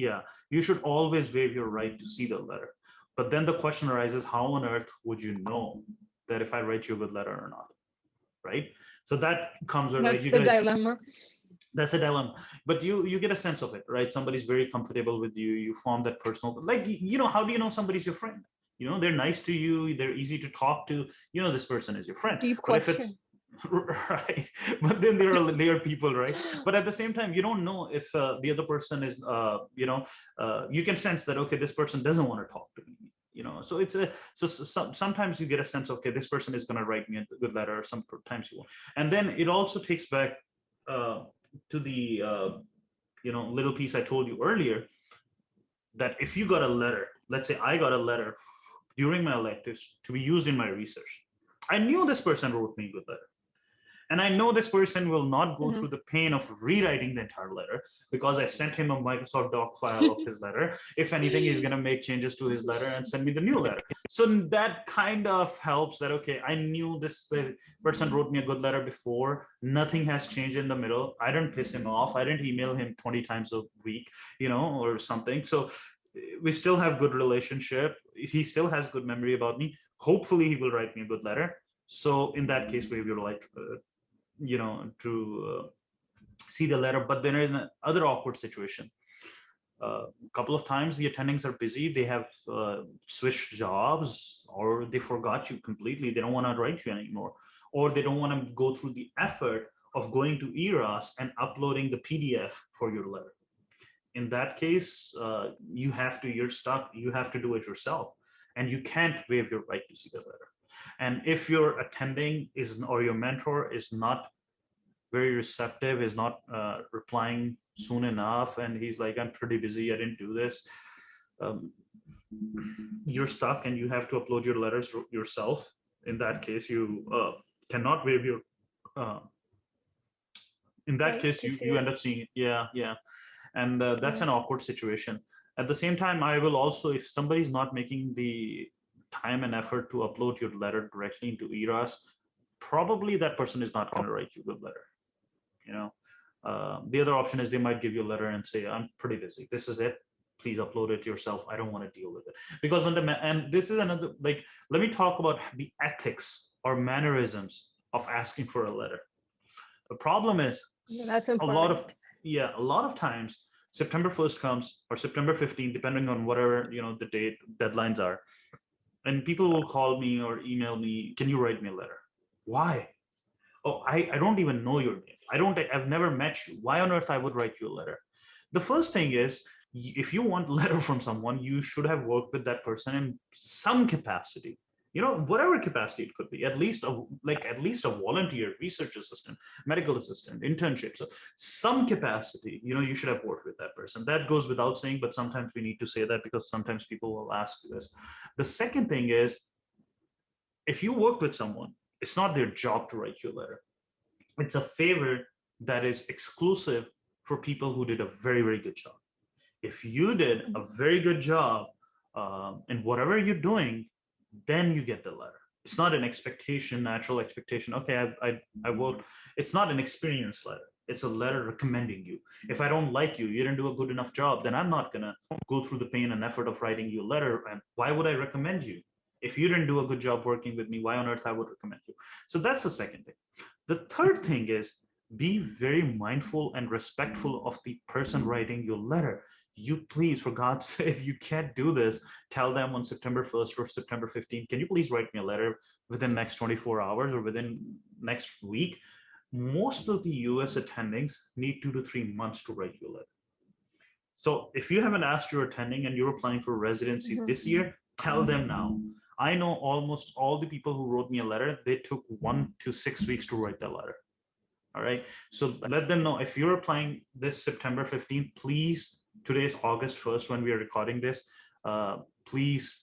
waive your right to see the letter. But then the question arises, how on earth would you know that if I write you a good letter or not, right? So that comes where, right, That's you the get a, dilemma. that's a dilemma, but you get a sense of it, right? Somebody's very comfortable with you, you form that personal, like, how do you know somebody's your friend? They're nice to you, they're easy to talk to, this person is your friend. Deep But if it's question. right, but then there are people, right? But at the same time, you don't know if the other person is you can sense that, okay, this person doesn't want to talk to me, so it's a sometimes you get a sense of, okay, this person is going to write me a good letter, or sometimes you won't. And then it also takes back to the little piece I told you earlier, that if you got a letter, let's say I got a letter during my electives to be used in my research, I knew this person wrote me a good letter. And I know this person will not go through the pain of rewriting the entire letter, because I sent him a Microsoft doc file of his letter. If anything, he's going to make changes to his letter and send me the new letter. So that kind of helps that, okay, I knew this person wrote me a good letter before. Nothing has changed in the middle. I didn't piss him off. I didn't email him 20 times a week, or something. So we still have good relationship. He still has good memory about me. Hopefully he will write me a good letter. So in that case, we will like to see the letter. But then in another awkward situation, a couple of times the attendings are busy, they have switched jobs, or they forgot you completely, they don't want to write you anymore, or they don't want to go through the effort of going to ERAS and uploading the PDF for your letter. In that case, you're stuck, you have to do it yourself, and you can't waive your right to see the letter. And if your attending or your mentor is not very receptive, is not replying soon enough, and he's like, I'm pretty busy, I didn't do this, you're stuck and you have to upload your letters yourself. In that case, you cannot waive your in that case you end up seeing, yeah. And that's an awkward situation. At the same time, I will also, if somebody's not making the time and effort to upload your letter directly into ERAS, probably that person is not going to write you a good letter. The other option is they might give you a letter and say, I'm pretty busy, this is it, please upload it yourself, I don't want to deal with it. Because and this is another, like, let me talk about the ethics or mannerisms of asking for a letter. The problem is, that's important. a lot of times September 1st comes, or September 15th, depending on whatever the date deadlines are, and people will call me or email me, can you write me a letter? Why? Oh, I don't even know your name, I've never met you, why on earth I would write you a letter? The first thing is, if you want a letter from someone, you should have worked with that person in some capacity, whatever capacity it could be, at least a volunteer, research assistant, medical assistant, internship. So some capacity, you should have worked with that person. That goes without saying, but sometimes we need to say that because sometimes people will ask this. The second thing is, if you work with someone, it's not their job to write you a letter. It's a favor that is exclusive for people who did a very, very good job. If you did a very good job in whatever you're doing, then you get the letter. It's not an expectation, natural expectation. Okay, I worked. It's not an experience letter. It's a letter recommending you. If I don't like you, you didn't do a good enough job, then I'm not gonna go through the pain and effort of writing you a letter. And why would I recommend you? If you didn't do a good job working with me, why on earth I would recommend you? So that's the second thing. The third thing is, be very mindful and respectful of the person writing your letter. You please, for God's sake, you can't do this. Tell them on September 1st or September 15th, can you please write me a letter within the next 24 hours or within next week? Most of the US attendings need 2 to 3 months to write you a letter. So if you haven't asked your attending and you're applying for residency this year, tell them now. I know almost all the people who wrote me a letter, they took 1 to 6 weeks to write that letter. All right. So let them know, if you're applying this September 15th, please, today is August 1st when we are recording this, please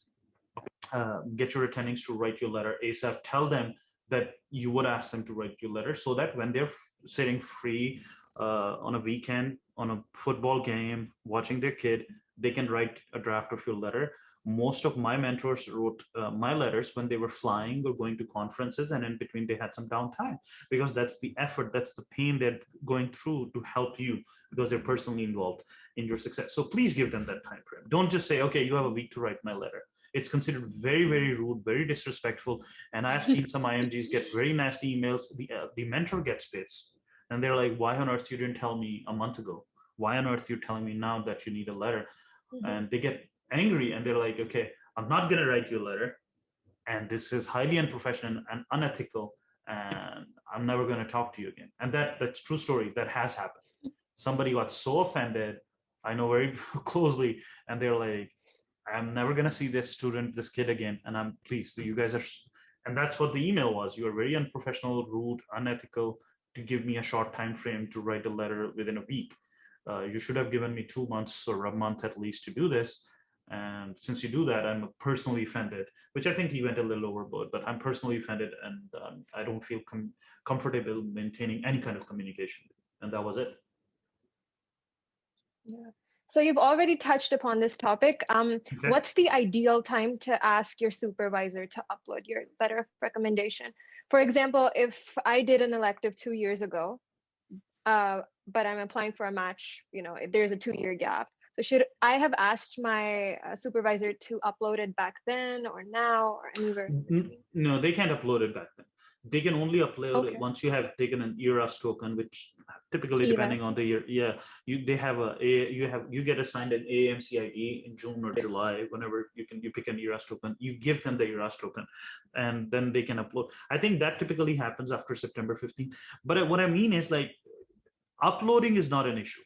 get your attendings to write your letter ASAP. Tell them that you would ask them to write your letter, so that when they're sitting free on a weekend, on a football game, watching their kid, they can write a draft of your letter. Most of my mentors wrote my letters when they were flying or going to conferences, and in between they had some downtime, because that's the effort, that's the pain they're going through to help you, because they're personally involved in your success. So please give them that time frame. Don't just say, okay, you have a week to write my letter. it's considered very, very rude, very disrespectful. And I've seen some IMGs get very nasty emails. The mentor gets pissed and they're like, why on earth you didn't tell me a month ago? Why on earth you're telling me now that you need a letter? And they get angry and they're like, okay, I'm not going to write you a letter. And this is highly unprofessional and unethical. And I'm never going to talk to you again. And that's true story. That has happened. Somebody got so offended, I know very closely, and they're like, I'm never going to see this student, this kid again. And I'm pleased. You guys are, and that's what the email was. You are very unprofessional, rude, unethical to give me a short time frame to write a letter within a week. You should have given me 2 months or a month at least to do this. And since you do that, I'm personally offended, which I think he went a little overboard, but I'm personally offended and I don't feel comfortable maintaining any kind of communication. And that was it. Yeah. So you've already touched upon this topic. Okay. What's the ideal time to ask your supervisor to upload your letter of recommendation? For example, if I did an elective 2 years ago, but I'm applying for a match, there's a 2-year gap. So should I have asked my supervisor to upload it back then or now or anywhere? No, they can't upload it back then. They can only upload it once you have taken an ERAS token, which typically depending on the year, you get assigned an AMCIE in June or July. Whenever you pick an ERAS token, you give them the ERAS token, and then they can upload. I think that typically happens after September 15th. But what I mean is like uploading is not an issue.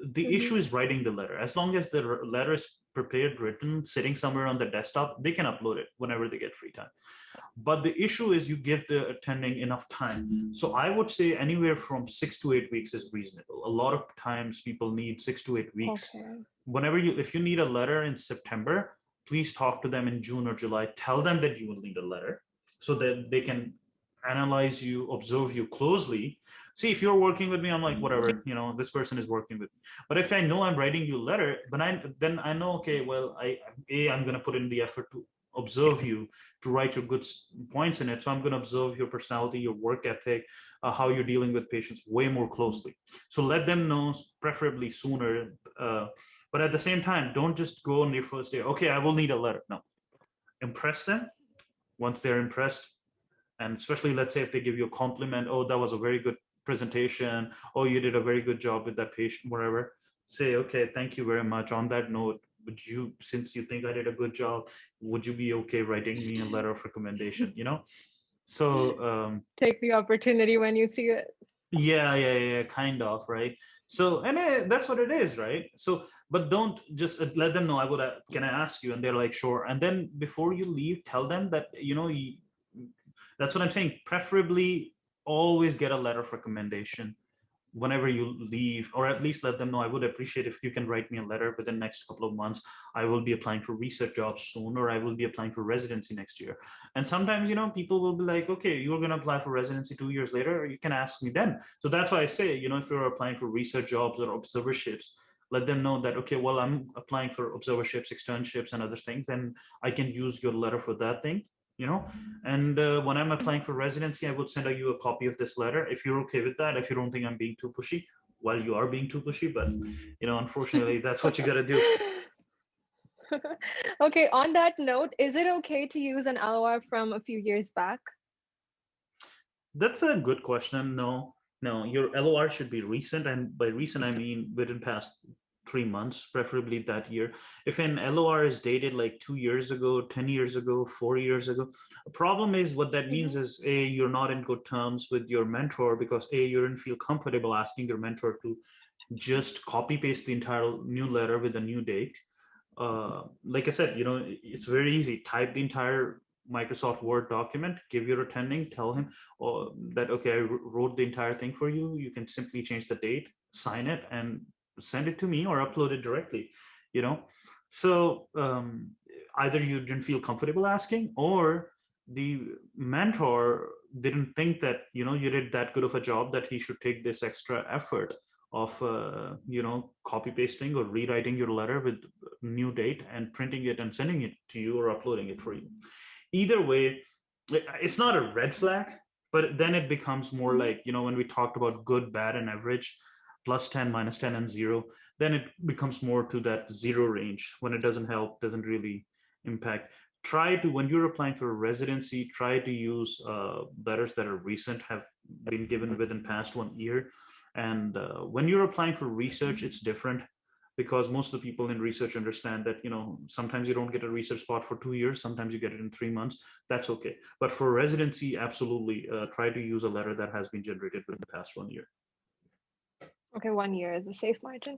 The issue is writing the letter. As long as the letter is prepared, written, sitting somewhere on the desktop, they can upload it whenever they get free time. But the issue is you give the attending enough time. So I would say anywhere from 6 to 8 weeks is reasonable. A lot of times people need 6 to 8 weeks. Okay. If you need a letter in September, please talk to them in June or July. Tell them that you will need a letter so that they can analyze you, observe you closely. See, if you're working with me, I'm like, whatever, this person is working with me. But if I know I'm writing you a letter, then I know, okay, well, I'm going to put in the effort to observe you, to write your good points in it. So I'm going to observe your personality, your work ethic, how you're dealing with patients way more closely. So let them know, preferably sooner. But at the same time, don't just go on your first day, okay, I will need a letter. No, impress them. Once they're impressed, and especially let's say if they give you a compliment, oh, that was a very good presentation, oh, you did a very good job with that patient, whatever, say, okay, thank you very much. On that note, since you think I did a good job, would you be okay writing me a letter of recommendation? So take the opportunity when you see it. Yeah, kind of, right? So, and that's what it is, right? So, but don't just let them know, can I ask you? And they're like, sure. And then before you leave, tell them that, that's what I'm saying. Preferably always get a letter of recommendation whenever you leave, or at least let them know, I would appreciate if you can write me a letter within the next couple of months. I will be applying for research jobs soon, or I will be applying for residency next year. And sometimes, people will be like, okay, you're going to apply for residency 2 years later, or you can ask me then. So that's why I say, if you're applying for research jobs or observerships, let them know that, okay, well, I'm applying for observerships, externships, and other things, and I can use your letter for that thing. And when I'm applying for residency, I would send you a copy of this letter if you're okay with that. If you don't think I'm being too pushy, well, you are being too pushy, but unfortunately, that's what you got to do. Okay, on that note, is it okay to use an LOR from a few years back? That's a good question. No, your LOR should be recent, and by recent I mean within past 3 months, preferably that year. If an LOR is dated like 2 years ago, 10 years ago, 4 years ago, a problem is what that means is you're not in good terms with your mentor, because you didn't feel comfortable asking your mentor to just copy paste the entire new letter with a new date. Like I said, it's very easy. Type the entire Microsoft Word document, give your attending, tell him that, okay, I wrote the entire thing for you. You can simply change the date, sign it, and send it to me, or upload it directly. So either you didn't feel comfortable asking, or the mentor didn't think that you did that good of a job that he should take this extra effort of copy pasting or rewriting your letter with new date and printing it and sending it to you, or uploading it for you. Either way, it's not a red flag, but then it becomes more like, when we talked about good, bad, and average, plus 10, minus 10, and 0, then it becomes more to that 0 range. When it doesn't help, doesn't really impact. Try to, when you're applying for a residency, try to use letters that are recent, have been given within past 1 year. And when you're applying for research, it's different, because most of the people in research understand that, sometimes you don't get a research spot for 2 years, sometimes you get it in 3 months. That's okay. But for residency, absolutely try to use a letter that has been generated within the past 1 year. Okay, 1 year is a safe margin.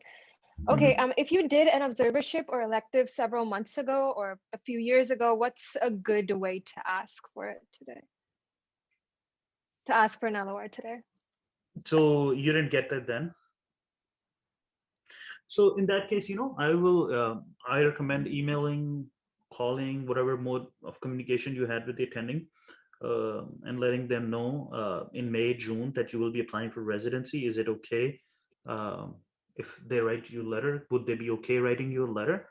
Okay, if you did an observership or elective several months ago or a few years ago, what's a good way to ask for it today? To ask for an LOR today? So you didn't get that then? So in that case, I recommend emailing, calling, whatever mode of communication you had with the attending, and letting them know in May, June that you will be applying for residency. Is it okay if they write you a letter? Would they be okay writing you a letter?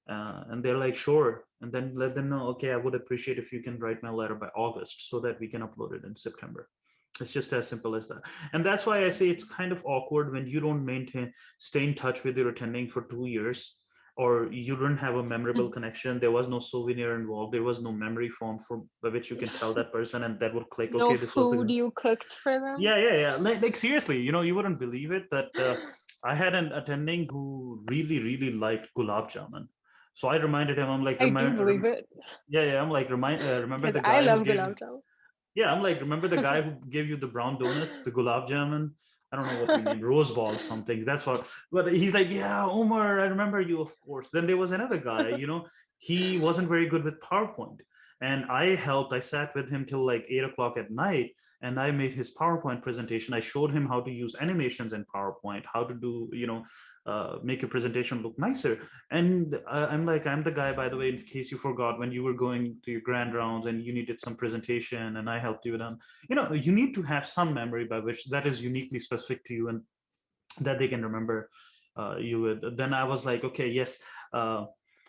And they're like, sure. And then let them know, okay, I would appreciate if you can write my letter by August so that we can upload it in September. It's just as simple as that. And that's why I say it's kind of awkward when you don't stay in touch with your attending for 2 years, or you don't have a memorable connection. There was no souvenir involved. There was no memory form by which you can tell that person and that would click. No okay, this was the food you cooked for them? Yeah. Like seriously, you wouldn't believe it that I had an attending who really, really liked gulab jamun. So I reminded him, I'm like, I do believe it. Yeah, I'm like, remember the guy I love who gave gulab jamun. Yeah, I'm like, remember the guy who gave you the brown donuts, the gulab jamun? I don't know what you mean, rose ball something. That's what. But he's like, yeah, Omar, I remember you, of course. Then there was another guy, he wasn't very good with PowerPoint. And I sat with him till like 8 o'clock at night, and I made his PowerPoint presentation. I showed him how to use animations in PowerPoint, how to do, make a presentation look nicer. And I'm like, I'm the guy, by the way, in case you forgot, when you were going to your grand rounds and you needed some presentation and I helped you with them. You need to have some memory by which that is uniquely specific to you and that they can remember you with. Then I was like, okay, yes.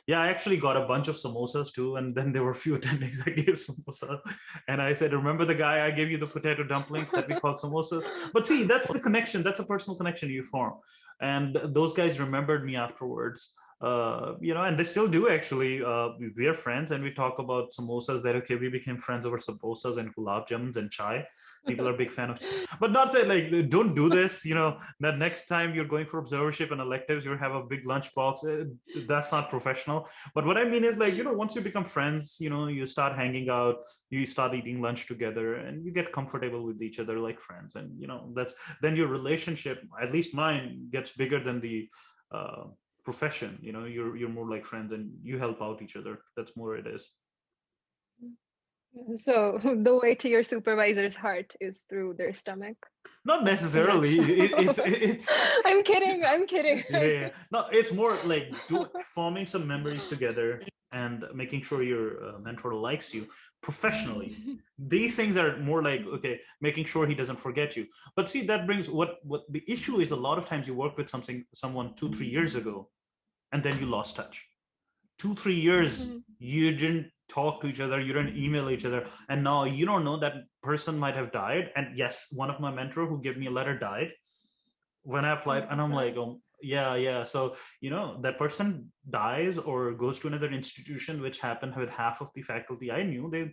Yeah, I actually got a bunch of samosas too. And then there were a few attendings I gave samosa. And I said, remember the guy I gave you the potato dumplings that we call samosas? But see, that's the connection. That's a personal connection you form. And those guys remembered me afterwards. And they still do actually. We are friends and we talk about samosas that, okay, we became friends over samosas and gulab jamuns and chai. People are a big fan of, but not say like, don't do this, that next time you're going for observership and electives, you have a big lunch box. That's not professional. But what I mean is like, once you become friends, you start hanging out, you start eating lunch together and you get comfortable with each other like friends. And, then your relationship, at least mine, gets bigger than the profession. You're more like friends and you help out each other. That's more it is. So the way to your supervisor's heart is through their stomach? Not necessarily. It's I'm kidding. Yeah. No, it's more like forming some memories together and making sure your mentor likes you professionally. These things are more like, okay, making sure he doesn't forget you. But see, that brings what the issue is. A lot of times you work with someone 2-3 years ago and then you lost touch. 2-3 years you didn't talk to each other, you didn't email each other, and now you don't know that person might have died. And yes, one of my mentor who gave me a letter died when I applied. And I'm like, oh yeah, so that person dies or goes to another institution, which happened with half of the faculty I knew.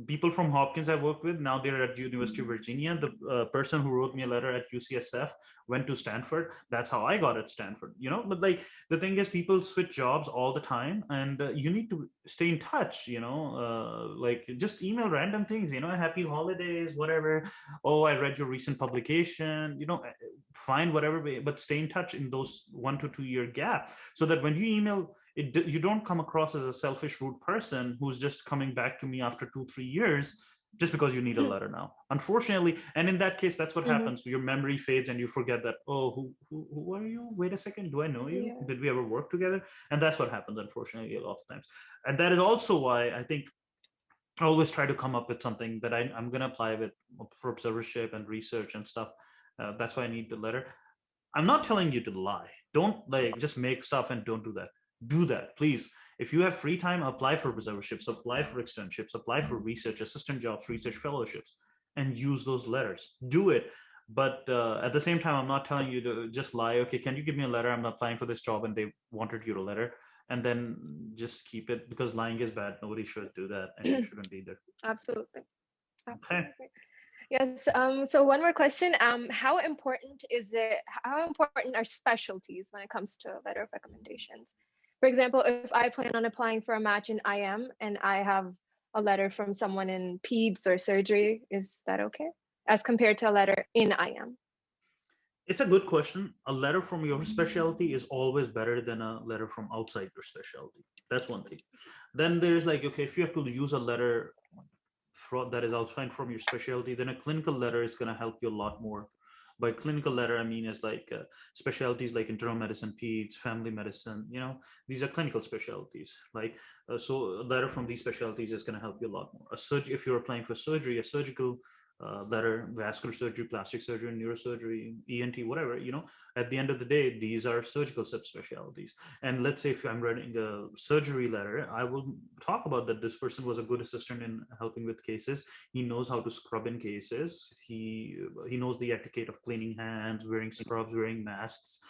People from Hopkins I worked with, now they're at University of Virginia. The person who wrote me a letter at UCSF went to Stanford. That's how I got at Stanford, but like the thing is, people switch jobs all the time, and you need to stay in touch, like just email random things, happy holidays, whatever. Oh, I read your recent publication, find whatever way, but stay in touch in those 1 to 2 year gap, so that when you email, you don't come across as a selfish, rude person who's just coming back to me after 2-3 years just because you need a letter now, unfortunately. And in that case, that's what happens. Your memory fades and you forget that, oh, who are you? Wait a second, do I know you? Yeah. Did we ever work together? And that's what happens, unfortunately, a lot of times. And that is also why I think I always try to come up with something that I'm going to apply with for observership and research and stuff. That's why I need the letter. I'm not telling you to lie. Don't like just make stuff and don't do that. Do that, please. If you have free time, apply for observerships, apply for externships, apply for research assistant jobs, research fellowships, and use those letters. Do it. But at the same time, I'm not telling you to just lie. Okay, can you give me a letter? I'm applying for this job and they wanted you to letter. And then just keep it, because lying is bad. Nobody should do that, and you shouldn't either. Absolutely. Okay. Absolutely. Yes. So one more question. How important is it? How important are specialties when it comes to a letter of recommendations? For example, if I plan on applying for a match in IM and I have a letter from someone in peds or surgery, is that okay? As compared to a letter in IM? It's a good question. A letter from your specialty is always better than a letter from outside your specialty. That's one thing. Then there's like, okay, if you have to use a letter that is outside from your specialty, then a clinical letter is going to help you a lot more. By clinical letter, I mean is like specialties like internal medicine, peds, family medicine. These are clinical specialties. Like so, a letter from these specialties is going to help you a lot more. If you're applying for surgery, a surgical letter, vascular surgery, plastic surgery, neurosurgery, ENT, whatever. At the end of the day, these are surgical subspecialties. And let's say if I'm writing a surgery letter, I will talk about that this person was a good assistant in helping with cases. He knows how to scrub in cases. He knows the etiquette of cleaning hands, wearing scrubs, wearing masks,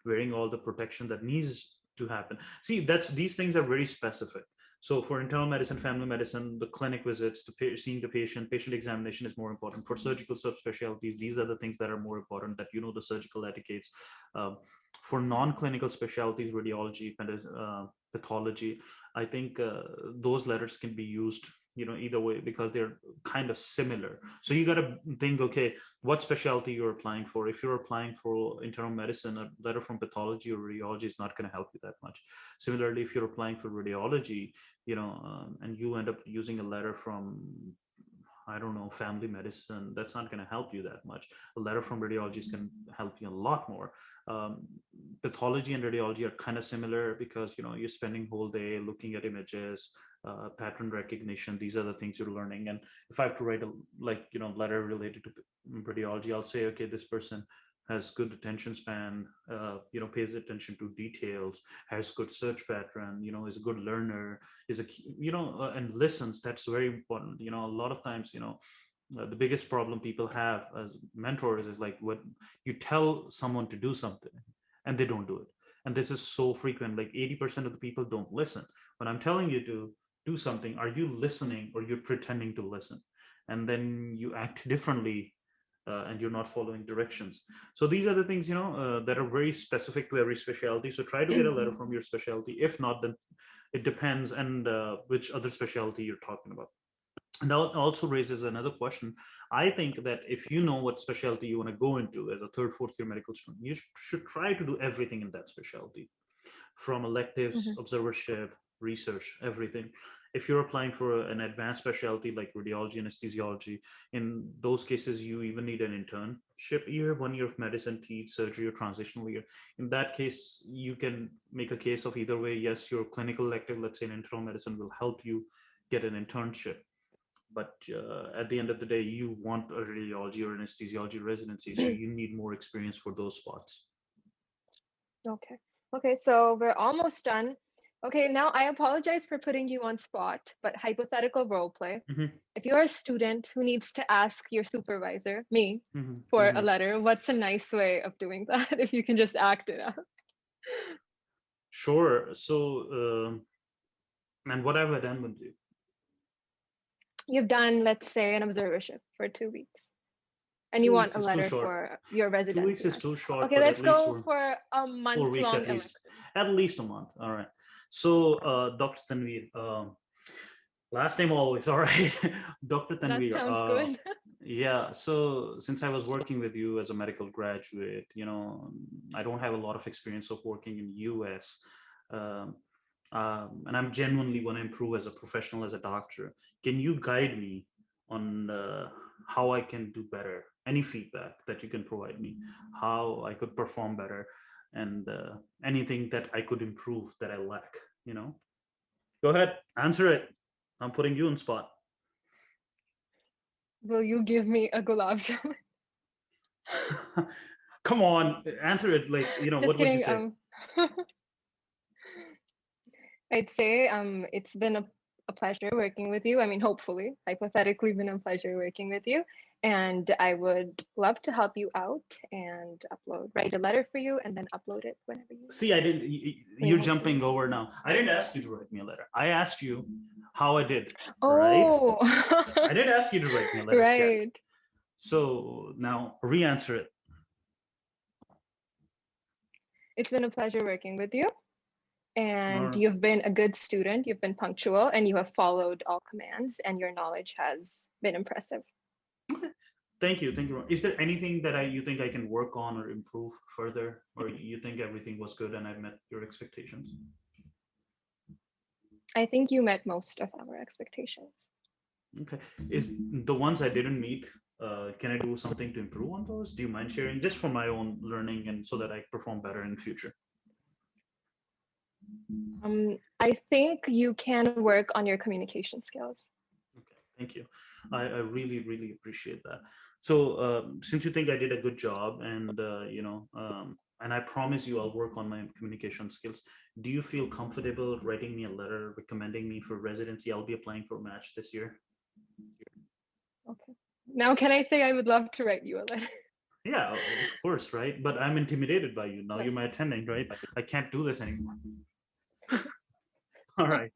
wearing all the protection that needs to happen. See, these things are very specific. So for internal medicine, family medicine, the clinic visits, seeing the patient examination is more important. For surgical subspecialties, these are the things that are more important, that the surgical etiquettes. For non-clinical specialties, radiology, pathology, I think those letters can be used either way, because they're kind of similar. So you got to think, okay, what specialty you're applying for. If you're applying for internal medicine, a letter from pathology or radiology is not going to help you that much. Similarly, if you're applying for radiology, and you end up using a letter from, I don't know, family medicine, that's not going to help you that much. A letter from radiologists can help you a lot more. Pathology and radiology are kind of similar, because you're spending whole day looking at images, pattern recognition. These are the things you're learning. And if I have to write a letter related to radiology, I'll say, okay, this person has good attention span, pays attention to details, has good search pattern, is a good learner, is and listens. That's very important. A lot of times, the biggest problem people have as mentors is like, what you tell someone to do something and they don't do it. And this is so frequent. Like 80% of the people don't listen. When I'm telling you to do something, are you listening, or you're pretending to listen? And then you act differently, and you're not following directions. So these are the things that are very specific to every specialty. So try to get a letter from your specialty. If not, then it depends, and which other specialty you're talking about. And that also raises another question. I think that if you know what specialty you want to go into as a third, fourth year medical student, you should try to do everything in that specialty, from electives, observership, research, everything. If you're applying for an advanced specialty like radiology, anesthesiology, in those cases, you even need an internship year, 1 year of medicine, peds, surgery, or transitional year. In that case, you can make a case of either way. Yes, your clinical elective, let's say in internal medicine, will help you get an internship. But at the end of the day, you want a radiology or anesthesiology residency, so you need more experience for those spots. Okay. Okay, so we're almost done. Okay, now I apologize for putting you on spot, but hypothetical role play. If you're a student who needs to ask your supervisor, me, for a letter, what's a nice way of doing that? If you can just act it out. Sure. So, and what have I done with you? You've done, let's say, an observership for 2 weeks, and you want a letter for your residency. 2 weeks is too short. Okay, let's go for a month 4 weeks long at least. At least a month. All right. So, Dr. Tanveer, last name always. All right. Dr. Tanveer. That sounds good. Yeah. So since I was working with you as a medical graduate, I don't have a lot of experience of working in US. And I'm genuinely want to improve as a professional, as a doctor. Can you guide me on how I can do better? Any feedback that you can provide me, how I could perform better, and anything that I could improve that I lack, Go ahead, answer it. I'm putting you on spot. Will you give me a gulab jamun? Come on, answer it. Like, what would you say? I'd say it's been a pleasure working with you. I mean, hopefully, hypothetically, been a pleasure working with you. And I would love to help you out and write a letter for you and then upload it whenever you See, I didn't, when you you're have free. jumping over now. I didn't ask you to write me a letter. I asked you how I did, right? Oh, I didn't ask you to write me a letter yet. right. So now re-answer it. It's been a pleasure working with you. And Or, you've been a good student, you've been punctual, and you have followed all commands, and your knowledge has been impressive. thank you. Thank you. Is there anything that you think I can work on or improve further? Or you think everything was good and I met your expectations? I think you met most of our expectations. Okay. Is the ones I didn't meet, can I do something to improve on those? Do you mind sharing just for my own learning and so that I perform better in the future? I think you can work on your communication skills. Okay, thank you. I really, really appreciate that. So since you think I did a good job and, and I promise you I'll work on my communication skills, do you feel comfortable writing me a letter recommending me for residency? I'll be applying for a match this year. Okay. Now, can I say I would love to write you a letter? Yeah, of course, right? But I'm intimidated by you. Now you're my attending, right? I can't do this anymore. All right.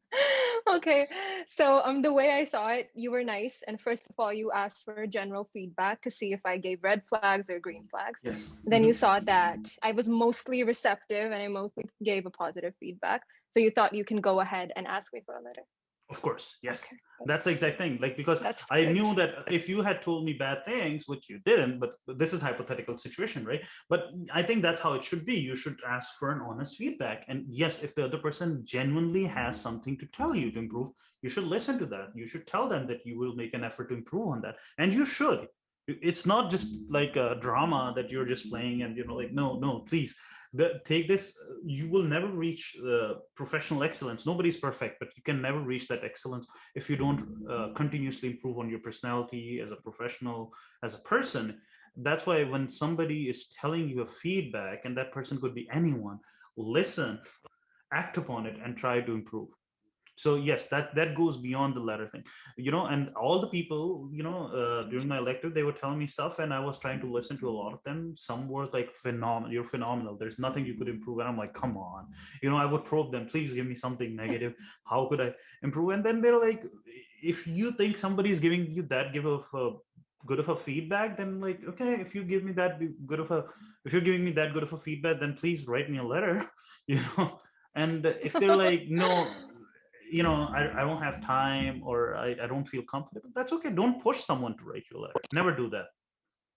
Okay, so the way I saw it, you were nice, and first of all, you asked for general feedback to see if I gave red flags or green flags. Yes. Then you saw that I was mostly receptive and I mostly gave a positive feedback. So you thought you can go ahead and ask me for a letter. Of course, yes. Okay. That's the exact thing. Like, because That's I good. knew that if you had told me bad things, which you didn't, but this is hypothetical situation, right? But I think that's how it should be. You should ask for an honest feedback. And yes, if the other person genuinely has something to tell you to improve, you should listen to that. You should tell them that you will make an effort to improve on that. And you should. It's not just like a drama that you're just playing and, like, no, please. Take this, you will never reach professional excellence. Nobody's perfect, but you can never reach that excellence if you don't continuously improve on your personality as a professional, as a person. That's why when somebody is telling you a feedback, and that person could be anyone, listen, act upon it, and try to improve. So yes, that goes beyond the letter thing, and all the people, during my elective, they were telling me stuff and I was trying to listen to a lot of them. Some were like, phenomenal, you're phenomenal, there's nothing you could improve, and I'm like, come on. I would probe them, please give me something negative, how could I improve? And then they're like, if you think somebody's giving you that good of a feedback, then, like, okay, if you give me that good of a if you're giving me that good of a feedback, then please write me a letter. And if they're like, no, I won't have time, or I don't feel comfortable, that's okay. Don't push someone to write you a letter. Never do that,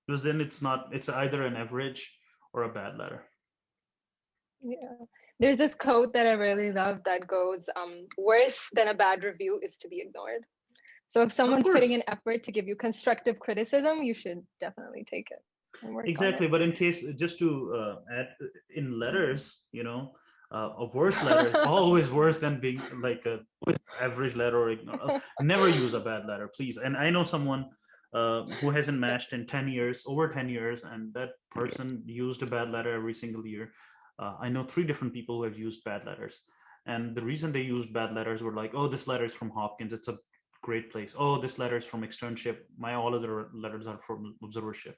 because then it's either an average or a bad letter. Yeah. There's this quote that I really love that goes, worse than a bad review is to be ignored. So if someone's putting an effort to give you constructive criticism, you should definitely take it and work exactly. on it. But in case, just to add, in letters, a worse letter is always worse than being like a average letter or ignore. Never use a bad letter, please. And I know someone who hasn't matched in 10 years, over 10 years, and that person used a bad letter every single year. I know 3 different people who have used bad letters. And the reason they used bad letters were like, oh, this letter is from Hopkins, it's a great place. Oh, this letter is from externship, my all other letters are from observership.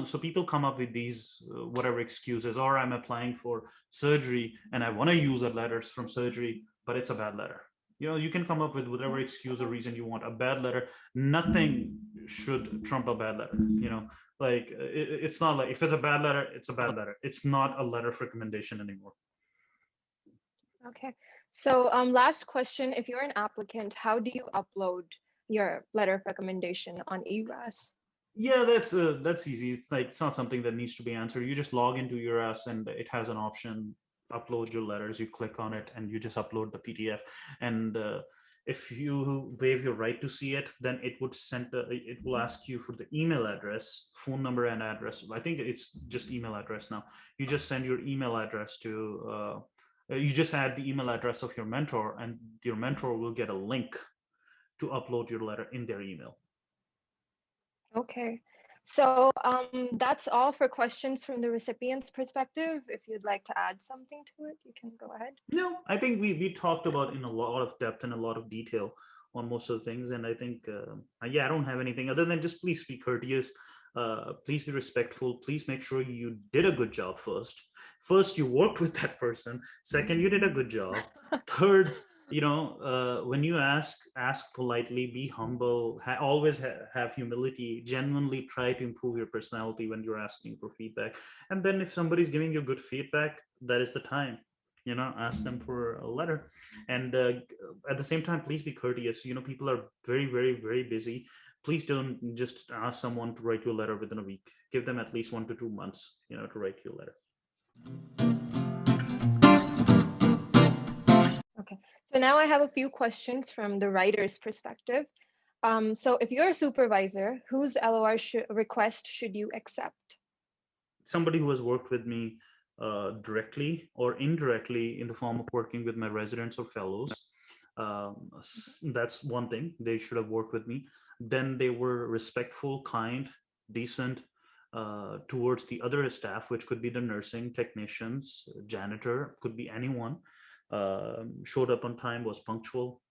So people come up with these whatever excuses, or I'm applying for surgery and I want to use a letters from surgery, but it's a bad letter. You can come up with whatever excuse or reason you want. A bad letter, nothing should trump a bad letter. Like, it's not like, if it's a bad letter, it's a bad letter. It's not a letter of recommendation anymore. Okay. So last question, if you're an applicant, how do you upload your letter of recommendation on ERAS? Yeah, that's easy. It's not something that needs to be answered. You just log into ERAS and it has an option, upload your letters. You click on it and you just upload the PDF. And if you waive your right to see it, then it will ask you for the email address, phone number, and address. I think it's just email address now. You just send your email address to you just add the email address of your mentor, and your mentor will get a link to upload your letter in their email. Okay. So that's all for questions from the recipient's perspective. If you'd like to add something to it, you can go ahead. No, I think we talked about in a lot of depth and a lot of detail on most of the things. And I think, yeah, I don't have anything other than just please be courteous. Please be respectful. Please make sure you did a good job first. First, you worked with that person. Second, you did a good job. Third, when you ask politely, be humble, always have humility, genuinely try to improve your personality when you're asking for feedback. And then if somebody's giving you good feedback, that is the time, ask them for a letter. And at the same time, please be courteous. People are very, very, very busy. Please don't just ask someone to write you a letter within a week. Give them at least 1 to 2 months, to write you a letter. Okay, so now I have a few questions from the writer's perspective. So if you're a supervisor, whose LOR request should you accept? Somebody who has worked with me directly or indirectly in the form of working with my residents or fellows. That's one thing. They should have worked with me. Then they were respectful, kind, decent towards the other staff, which could be the nursing technicians, janitor, could be anyone. Showed up on time, was punctual,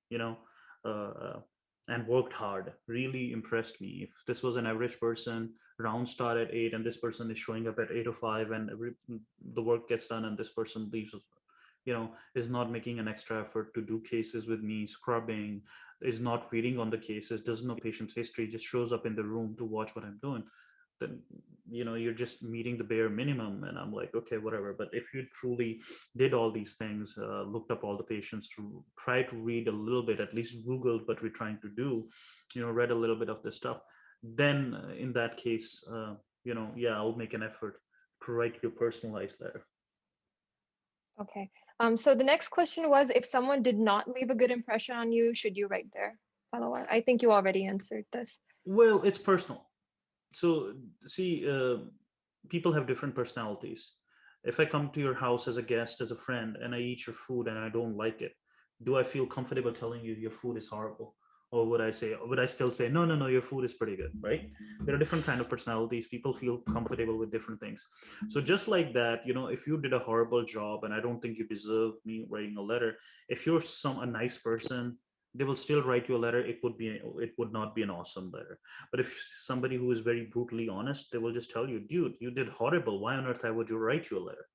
and worked hard. Really impressed me. If this was an average person, round start at 8 and this person is showing up at 8:05 and the work gets done and this person leaves, is not making an extra effort to do cases with me, scrubbing, is not reading on the cases, doesn't know patient's history, just shows up in the room to watch what I'm doing, then you're just meeting the bare minimum. And I'm like, okay, whatever. But if you truly did all these things, looked up all the patients, to try to read a little bit, at least Googled what we're trying to do, read a little bit of this stuff, then in that case, yeah, I'll make an effort to write your personalized letter. Okay. So the next question was, if someone did not leave a good impression on you, should you write their LOR? I think you already answered this. Well, it's personal. So see, people have different personalities. If I come to your house as a guest, as a friend, and I eat your food and I don't like it, do I feel comfortable telling you your food is horrible? Or would I still say, no, no, no, your food is pretty good, right? There are different kind of personalities. People feel comfortable with different things. So just like that, if you did a horrible job and I don't think you deserve me writing a letter, if you're a nice person, they will still write you a letter. It would not be an awesome letter. But if somebody who is very brutally honest, they will just tell you, dude, you did horrible. Why on earth would you write you a letter?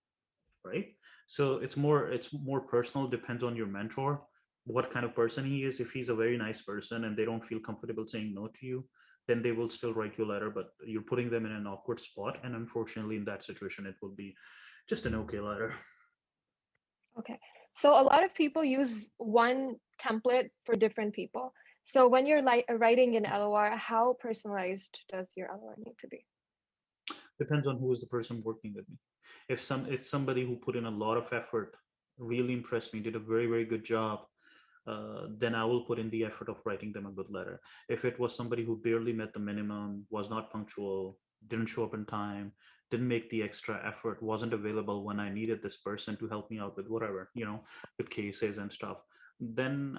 Right? So it's more personal, depends on your mentor, what kind of person he is. If he's a very nice person and they don't feel comfortable saying no to you, then they will still write you a letter, but you're putting them in an awkward spot. And unfortunately, in that situation, it will be just an okay letter. Okay. So a lot of people use one template for different people. So when you're writing an LOR, how personalized does your LOR need to be? Depends on who is the person working with me. If somebody who put in a lot of effort, really impressed me, did a very, very good job, then I will put in the effort of writing them a good letter. If it was somebody who barely met the minimum, was not punctual, didn't show up in time, didn't make the extra effort, wasn't available when I needed this person to help me out with whatever, with cases and stuff, then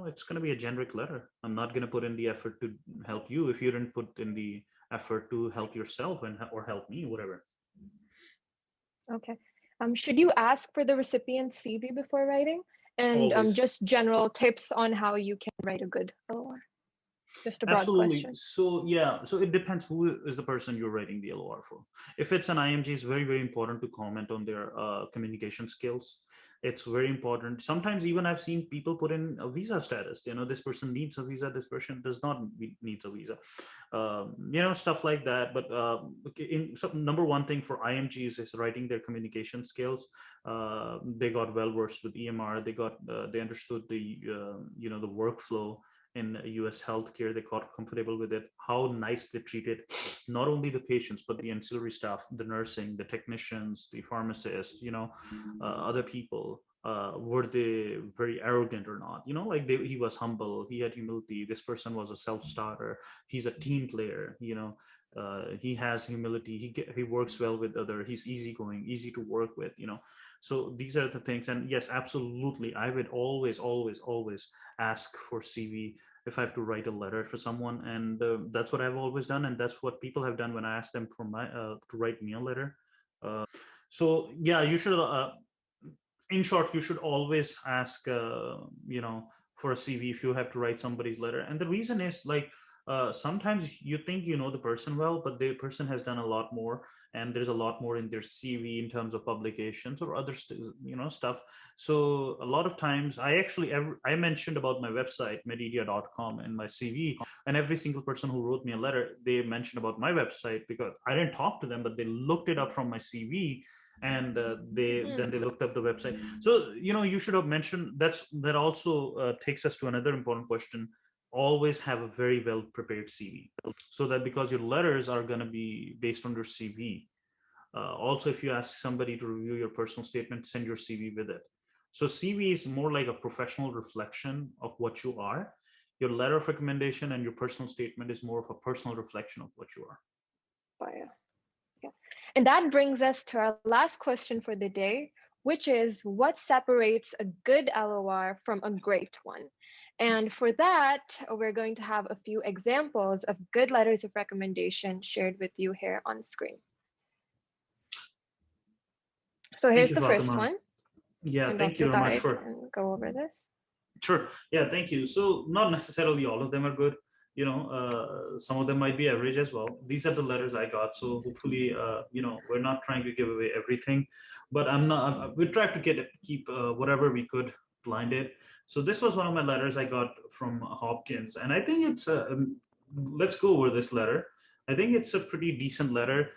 it's going to be a generic letter. I'm not going to put in the effort to help you if you didn't put in the effort to help yourself or help me, whatever. Okay. Should you ask for the recipient's CV before writing? And just general tips on how you can write a good LOR. Just a broad Absolutely. question. So yeah, so it depends who is the person you're writing the LOR for. If it's an IMG, it's very, very important to comment on their communication skills. It's very important. Sometimes even I've seen people put in a visa status. This person needs a visa, this person does not needs a visa. Stuff like that. But number one thing for IMGs is writing their communication skills. They got well versed with EMR. They understood the the workflow in US healthcare. They got comfortable with it, how nice they treated not only the patients, but the ancillary staff, the nursing, the technicians, the pharmacists, other people. Were they very arrogant or not? He was humble, he had humility. This person was a self-starter, he's a team player, he has humility, he works well with other, he's easygoing, easy to work with, so these are the things. And yes, absolutely, I would always ask for CV if I have to write a letter for someone. And that's what I've always done, and that's what people have done when I ask them for to write me a letter. So yeah, you should in short, you should always ask for a CV if you have to write somebody's letter. And the reason is like, sometimes you think you know the person well, but the person has done a lot more, and there's a lot more in their CV in terms of publications or other stuff. So a lot of times I mentioned about my website medidia.com in my CV, and every single person who wrote me a letter, they mentioned about my website because I didn't talk to them, but they looked it up from my CV, and then they looked up the website. So you should have mentioned that also takes us to another important question. Always have a very well prepared CV, so that because your letters are going to be based on your CV. Also, if you ask somebody to review your personal statement, send your CV with it. So CV is more like a professional reflection of what you are. Your letter of recommendation and your personal statement is more of a personal reflection of what you are. Oh, yeah. And that brings us to our last question for the day, which is what separates a good LOR from a great one? And for that, we're going to have a few examples of good letters of recommendation shared with you here on screen. So here's the first one. Yeah, and thank you very much for go over this. Sure. Yeah, thank you. So not necessarily all of them are good. Some of them might be average as well. These are the letters I got. So hopefully, we're not trying to give away everything, but we tried to keep whatever we could blinded. So this was one of my letters I got from Hopkins, and I think it's let's go over this letter. I think it's a pretty decent letter.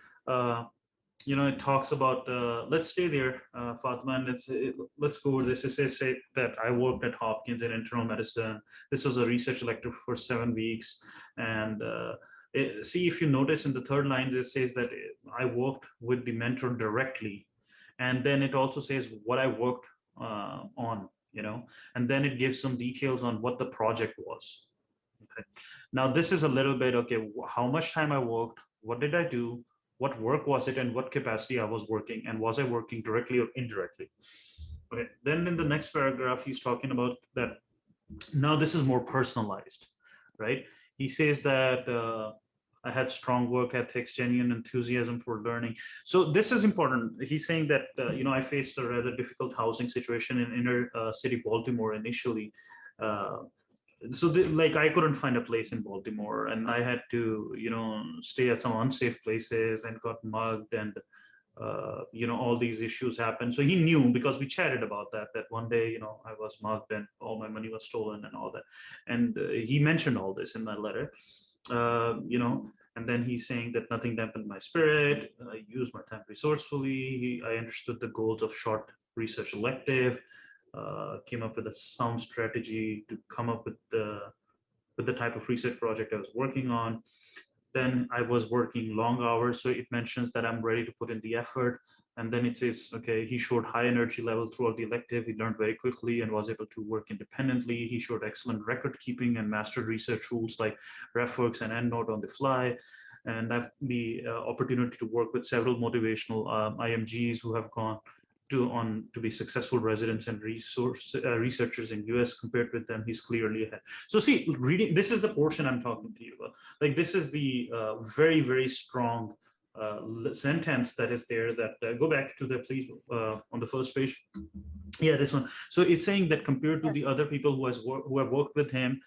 It talks about, let's stay there, Fatima, and let's go over this. It says that I worked at Hopkins in internal medicine. This was a research elective for 7 weeks. And see, if you notice in the third line, it says that I worked with the mentor directly. And then it also says what I worked on, and then it gives some details on what the project was. Okay. Now, this is a little bit, okay, how much time I worked, what did I do, what work was it, and what capacity I was working, and was I working directly or indirectly? Okay. Then in the next paragraph, he's talking about that now this is more personalized, right? He says that I had strong work ethics, genuine enthusiasm for learning. So this is important. He's saying that, I faced a rather difficult housing situation in inner city Baltimore initially. Like I couldn't find a place in Baltimore, and I had to stay at some unsafe places and got mugged, and all these issues happened. So he knew, because we chatted about that one day I was mugged and all my money was stolen and all that, and he mentioned all this in my letter. And then he's saying that nothing dampened my spirit. I used my time resourcefully. I understood the goals of short research elective. Came up with a sound strategy to come up with the type of research project I was working on. Then I was working long hours, so it mentions that I'm ready to put in the effort. And then it says, okay, he showed high energy level throughout the elective. He learned very quickly and was able to work independently. He showed excellent record keeping and mastered research tools like RefWorks and EndNote on the fly. And I've the opportunity to work with several motivational IMGs who have gone to be successful residents and researchers in US. Compared with them, he's clearly ahead. So see, reading, this is the portion I'm talking to you about. Like, this is the very, very strong sentence that is there that go back to the, please, on the first page. Yeah, this one. So it's saying that compared to the other people who have worked with him,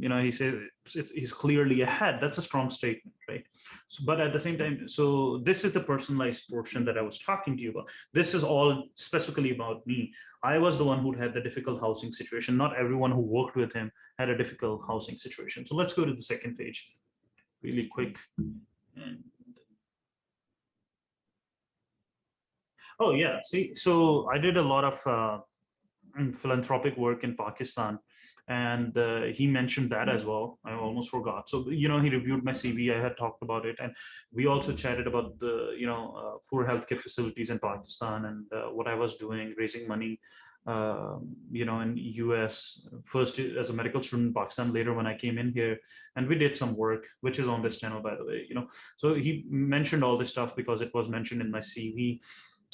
he said he's clearly ahead. That's a strong statement, right? So, but at the same time, so this is the personalized portion that I was talking to you about. This is all specifically about me. I was the one who had the difficult housing situation. Not everyone who worked with him had a difficult housing situation. So let's go to the second page really quick. And oh yeah, see, so I did a lot of philanthropic work in Pakistan, and he mentioned that as well. I almost forgot. So he reviewed my CV. I had talked about it, and we also chatted about the poor healthcare facilities in Pakistan and what I was doing, raising money, in US, first as a medical student in Pakistan, later when I came in here, and we did some work, which is on this channel, by the way. So he mentioned all this stuff because it was mentioned in my CV,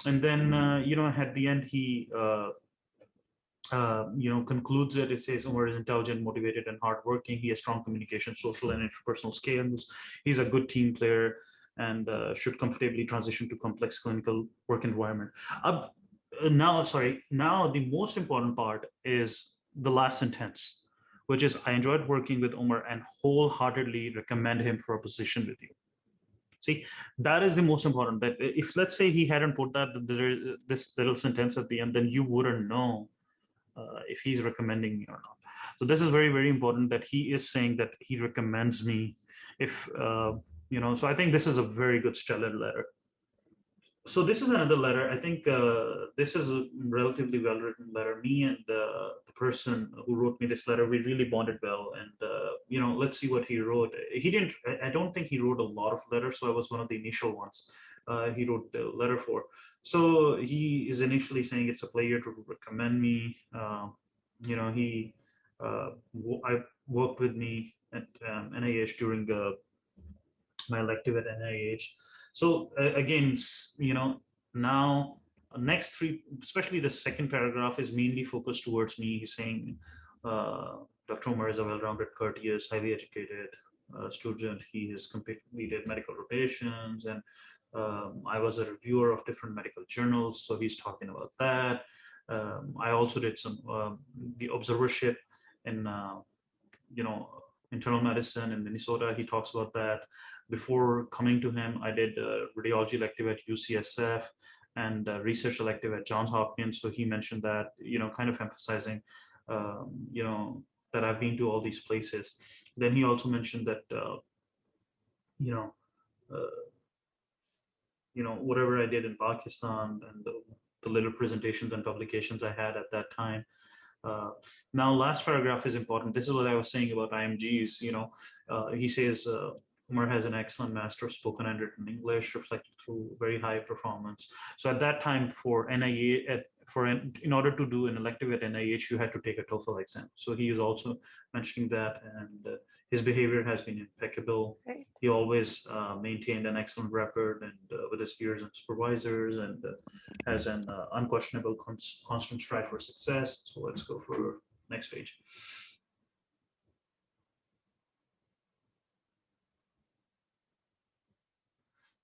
and then at the end he. Concludes it. It says Umar is intelligent, motivated, and hardworking. He has strong communication, social, and interpersonal skills. He's a good team player and should comfortably transition to complex clinical work environment. Now the most important part is the last sentence, which is, I enjoyed working with Umar and wholeheartedly recommend him for a position with you. See, that is the most important. That if, let's say, he hadn't put that this little sentence at the end, then you wouldn't know if he's recommending me or not. So this is very, very important, that he is saying that he recommends me. If so I think this is a very good stellar letter. So this is another letter. I think this is a relatively well-written letter. Me and the person who wrote me this letter, we really bonded well. And let's see what he wrote. He didn't. I don't think he wrote a lot of letters. So I was one of the initial ones he wrote the letter for. So he is initially saying it's a pleasure to recommend me. I worked with me at NIH during my elective at NIH. So again, now next three, especially the second paragraph, is mainly focused towards me. He's saying Dr. Umar is a well-rounded, courteous, highly educated student. He has completed medical rotations, and I was a reviewer of different medical journals. So he's talking about that. I also did some the observership in internal medicine in Minnesota. He talks about that. Before coming to him, I did radiology elective at UCSF and research elective at Johns Hopkins. So he mentioned that, kind of emphasizing, that I've been to all these places. Then he also mentioned that, whatever I did in Pakistan and the little presentations and publications I had at that time. Now, last paragraph is important. This is what I was saying about IMGs. He says Umar has an excellent master of spoken and written English, reflected through very high performance. So at that time, for NIA, in order to do an elective at NIH, you had to take a TOEFL exam. So he is also mentioning that, and his behavior has been impeccable. Right. He always maintained an excellent record and with his peers and supervisors, and has an unquestionable constant strive for success. So let's go for next page.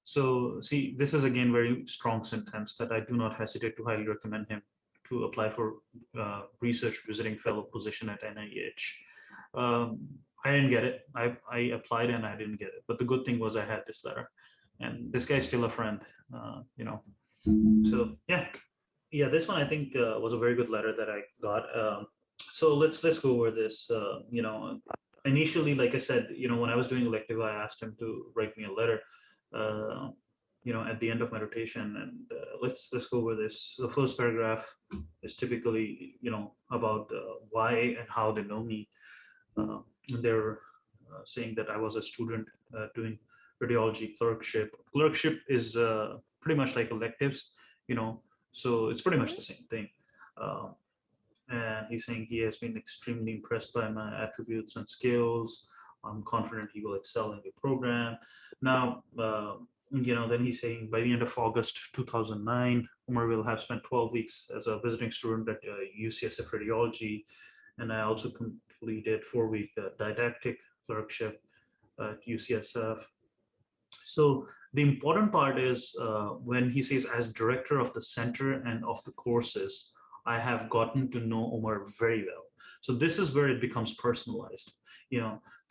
So see, this is again very strong sentence that I do not hesitate to highly recommend him to apply for research visiting fellow position at NIH. I didn't get it. I applied and I didn't get it. But the good thing was I had this letter, and this guy's still a friend. So yeah, this one I think was a very good letter that I got. So let's go over this. Initially, like I said, when I was doing elective, I asked him to write me a letter. At the end of my rotation, and let's go over this. The first paragraph is typically, about why and how they know me. They're saying that I was a student doing radiology clerkship. Clerkship is pretty much like electives, so it's pretty much the same thing. And he's saying he has been extremely impressed by my attributes and skills. I'm confident he will excel in the program. Now, then he's saying by the end of August 2009, Umar will have spent 12 weeks as a visiting student at UCSF Radiology. And I also completed 4-week didactic clerkship at UCSF. So the important part is when he says, as director of the center and of the courses, I have gotten to know Umar very well. So this is where it becomes personalized.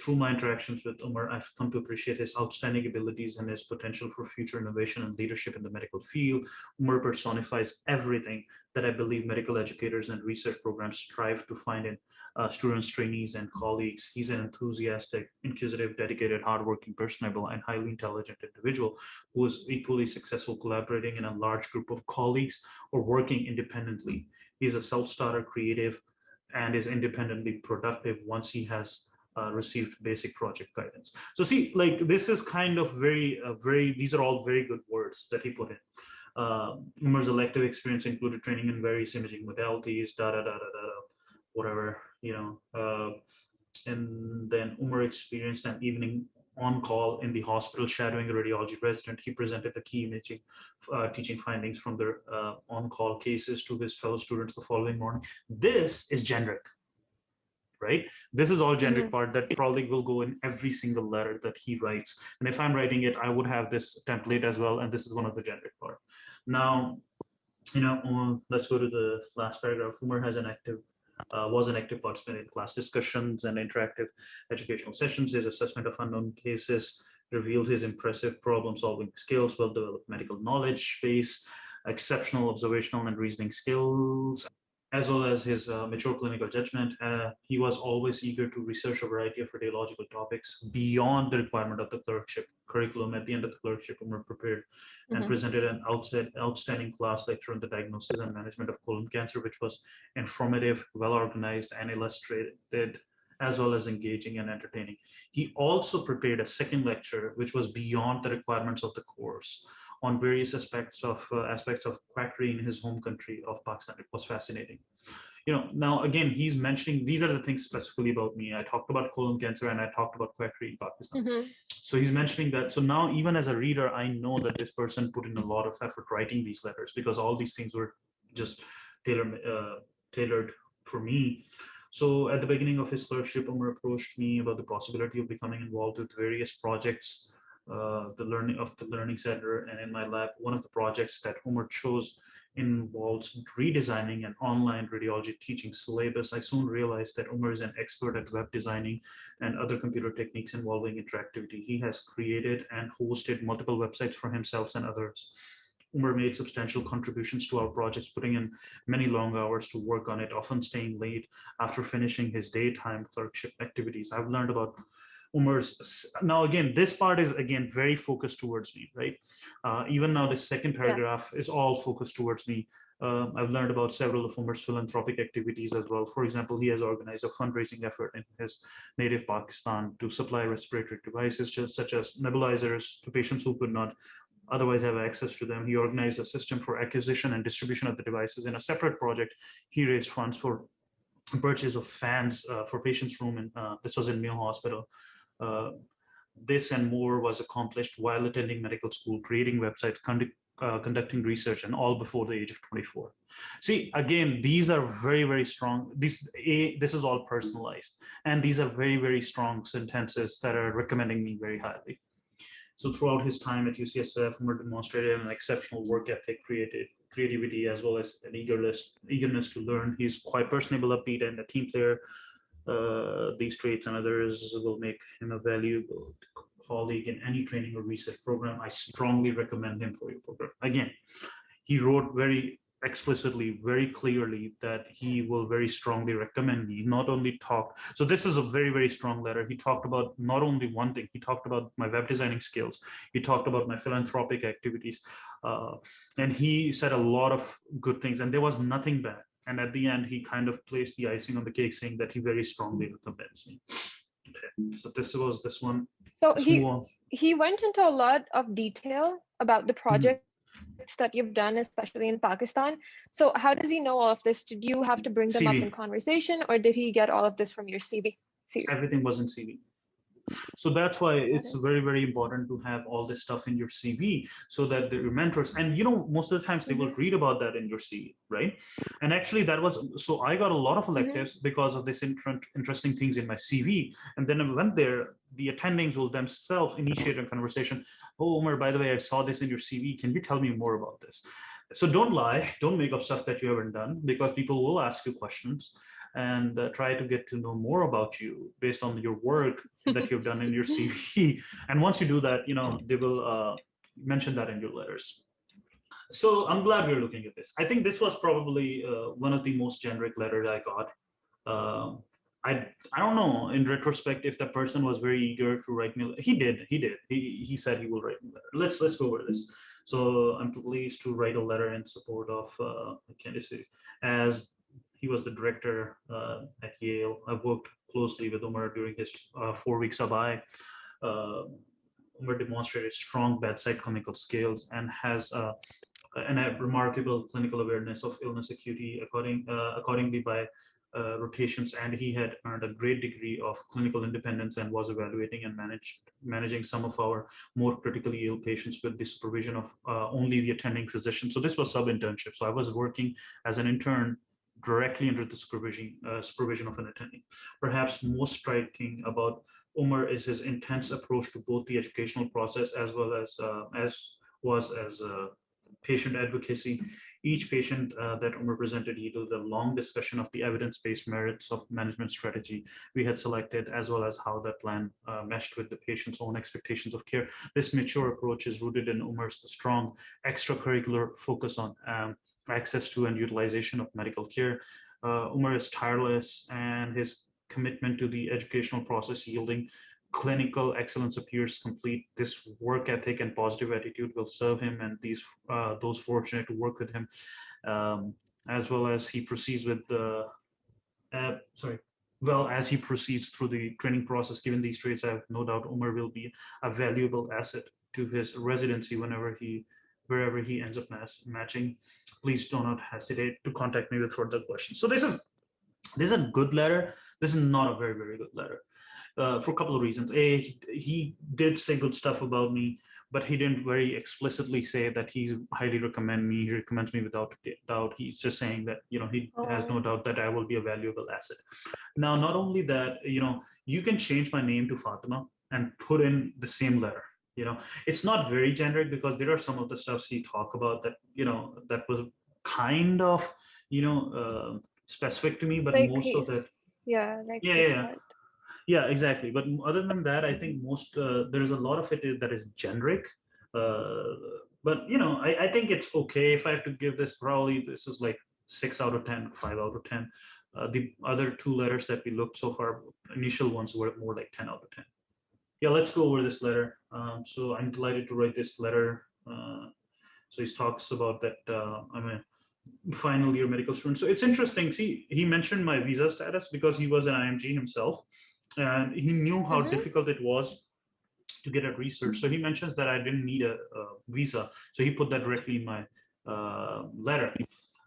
Through my interactions with Umar, I've come to appreciate his outstanding abilities and his potential for future innovation and leadership in the medical field. Umar personifies everything that I believe medical educators and research programs strive to find in students, trainees, and colleagues. He's an enthusiastic, inquisitive, dedicated, hardworking, personable, and highly intelligent individual who is equally successful collaborating in a large group of colleagues or working independently. He's a self-starter, creative, and is independently productive once he has received basic project guidance. So see, like, this is kind of these are all very good words that he put in. Umar's elective experience included training in various imaging modalities, whatever, and then Umar experienced an evening on call in the hospital shadowing a radiology resident. He presented the key imaging teaching findings from their on-call cases to his fellow students the following morning. This is generic, right? This is all generic part that probably will go in every single letter that he writes. And if I'm writing it, I would have this template as well. And this is one of the generic part. Now, let's go to the last paragraph. Umar has an active Was an active participant in class discussions and interactive educational sessions. His assessment of unknown cases revealed his impressive problem-solving skills, well-developed medical knowledge base, exceptional observational and reasoning skills, as well as his mature clinical judgment. He was always eager to research a variety of radiological topics beyond the requirement of the clerkship curriculum. At the end of the clerkship, Umar prepared and presented an outstanding class lecture on the diagnosis and management of colon cancer, which was informative, well-organized, and illustrated, as well as engaging and entertaining. He also prepared a second lecture, which was beyond the requirements of the course, on various aspects of quackery in his home country of Pakistan. It was fascinating. Now again, he's mentioning these are the things specifically about me. I talked about colon cancer and I talked about quackery in Pakistan. So he's mentioning that. So now, even as a reader, I know that this person put in a lot of effort writing these letters, because all these things were just tailored for me. So at the beginning of his clerkship, Umar approached me about the possibility of becoming involved with various projects, the learning center, and in my lab. One of the projects that Umar chose involves redesigning an online radiology teaching syllabus. I soon realized that Umar is an expert at web designing and other computer techniques involving interactivity. He has created and hosted multiple websites for himself and others. Umar made substantial contributions to our projects, putting in many long hours to work on it, often staying late after finishing his daytime clerkship activities. I've learned about Umar's. Now again, this part is again very focused towards me, right? Even now, the second paragraph is all focused towards me. I've learned about several of Umar's philanthropic activities as well. For example, he has organized a fundraising effort in his native Pakistan to supply respiratory devices, such as nebulizers, to patients who could not otherwise have access to them. He organized a system for acquisition and distribution of the devices. In a separate project, he raised funds for purchase of fans for patients' room, and this was in Mayo Hospital. This and more was accomplished while attending medical school, creating websites, conducting research, and all before the age of 24. See, again, these are very, very strong. This is all personalized, and these are very, very strong sentences that are recommending me very highly. So throughout his time at UCSF, Umar demonstrated an exceptional work ethic, creativity, as well as an eagerness to learn. He's quite personable, upbeat, and a team player. These traits and others will make him a valuable colleague in any training or research program. I strongly recommend him for your program. Again, he wrote very explicitly, very clearly, that he will very strongly recommend me. Not only talked, so this is a very, very strong letter. He talked about not only one thing, he talked about my web designing skills, he talked about my philanthropic activities, and he said a lot of good things, and there was nothing bad. And at the end, he kind of placed the icing on the cake, saying that he very strongly recommends me. Okay, so this was this one. So he went into a lot of detail about the projects that you've done, especially in Pakistan. So how does he know all of this? Did you have to bring them up in conversation, or did he get all of this from your CV? Everything was in CV. So that's why it's very, very important to have all this stuff in your CV, so that your mentors, and most of the times they will read about that in your CV, right? And actually that was, so I got a lot of electives because of this interesting things in my CV. And then I went there, the attendings will themselves initiate a conversation. Oh, Umar, by the way, I saw this in your CV. Can you tell me more about this? So don't lie, don't make up stuff that you haven't done, because people will ask you questions and try to get to know more about you based on your work that you've done in your CV. And once you do that, they will mention that in your letters. So I'm glad we're looking at this. I think this was probably one of the most generic letters I got. I don't know in retrospect if the person was very eager to write me. He did. He said he will write me a letter. Let's go over this. So I'm pleased to write a letter in support of the candidacy, as he was the director at Yale. I've worked closely with Umar during his 4-week sabai. Umar demonstrated strong bedside clinical skills and has a remarkable clinical awareness of illness acuity, accordingly by rotations, and he had earned a great degree of clinical independence and was evaluating and managing some of our more critically ill patients with the supervision of only the attending physician. So this was sub-internship. So I was working as an intern directly under the supervision of an attending. Perhaps most striking about Umar is his intense approach to both the educational process as well as patient advocacy. Each patient that Umar presented, he did a long discussion of the evidence-based merits of management strategy we had selected, as well as how that plan meshed with the patient's own expectations of care. This mature approach is rooted in Umar's strong extracurricular focus on access to and utilization of medical care. Umar is tireless, and his commitment to the educational process yielding clinical excellence appears complete. This work ethic and positive attitude will serve him and those fortunate to work with him, as well as he proceeds with the as he proceeds through the training process. Given these traits, I have no doubt Umar will be a valuable asset to his residency wherever he ends up matching. Please do not hesitate to contact me with further questions. So this is a good letter. This is not a very, very good letter. For a couple of reasons. He did say good stuff about me, but he didn't very explicitly say that he's highly recommend me. He recommends me without doubt. He's just saying that, he has no doubt that I will be a valuable asset. Now, not only that, you can change my name to Fatima and put in the same letter. It's not very generic, because there are some of the stuffs he talked about that, that was kind of, specific to me, but like most of it. Yeah, like Yeah, exactly. But other than that, I think there's a lot of it that is generic. But I think it's okay. If I have to give this, probably this is like 6 out of 10, 5 out of 10. The other two letters that we looked so far, initial ones, were more like 10 out of 10. Yeah, let's go over this letter. So I'm delighted to write this letter. So he talks about that I'm a final year medical student. So it's interesting. See, he mentioned my visa status because he was an IMG himself, and he knew how difficult it was to get at research. So he mentions that I didn't need a visa. So he put that directly in my letter.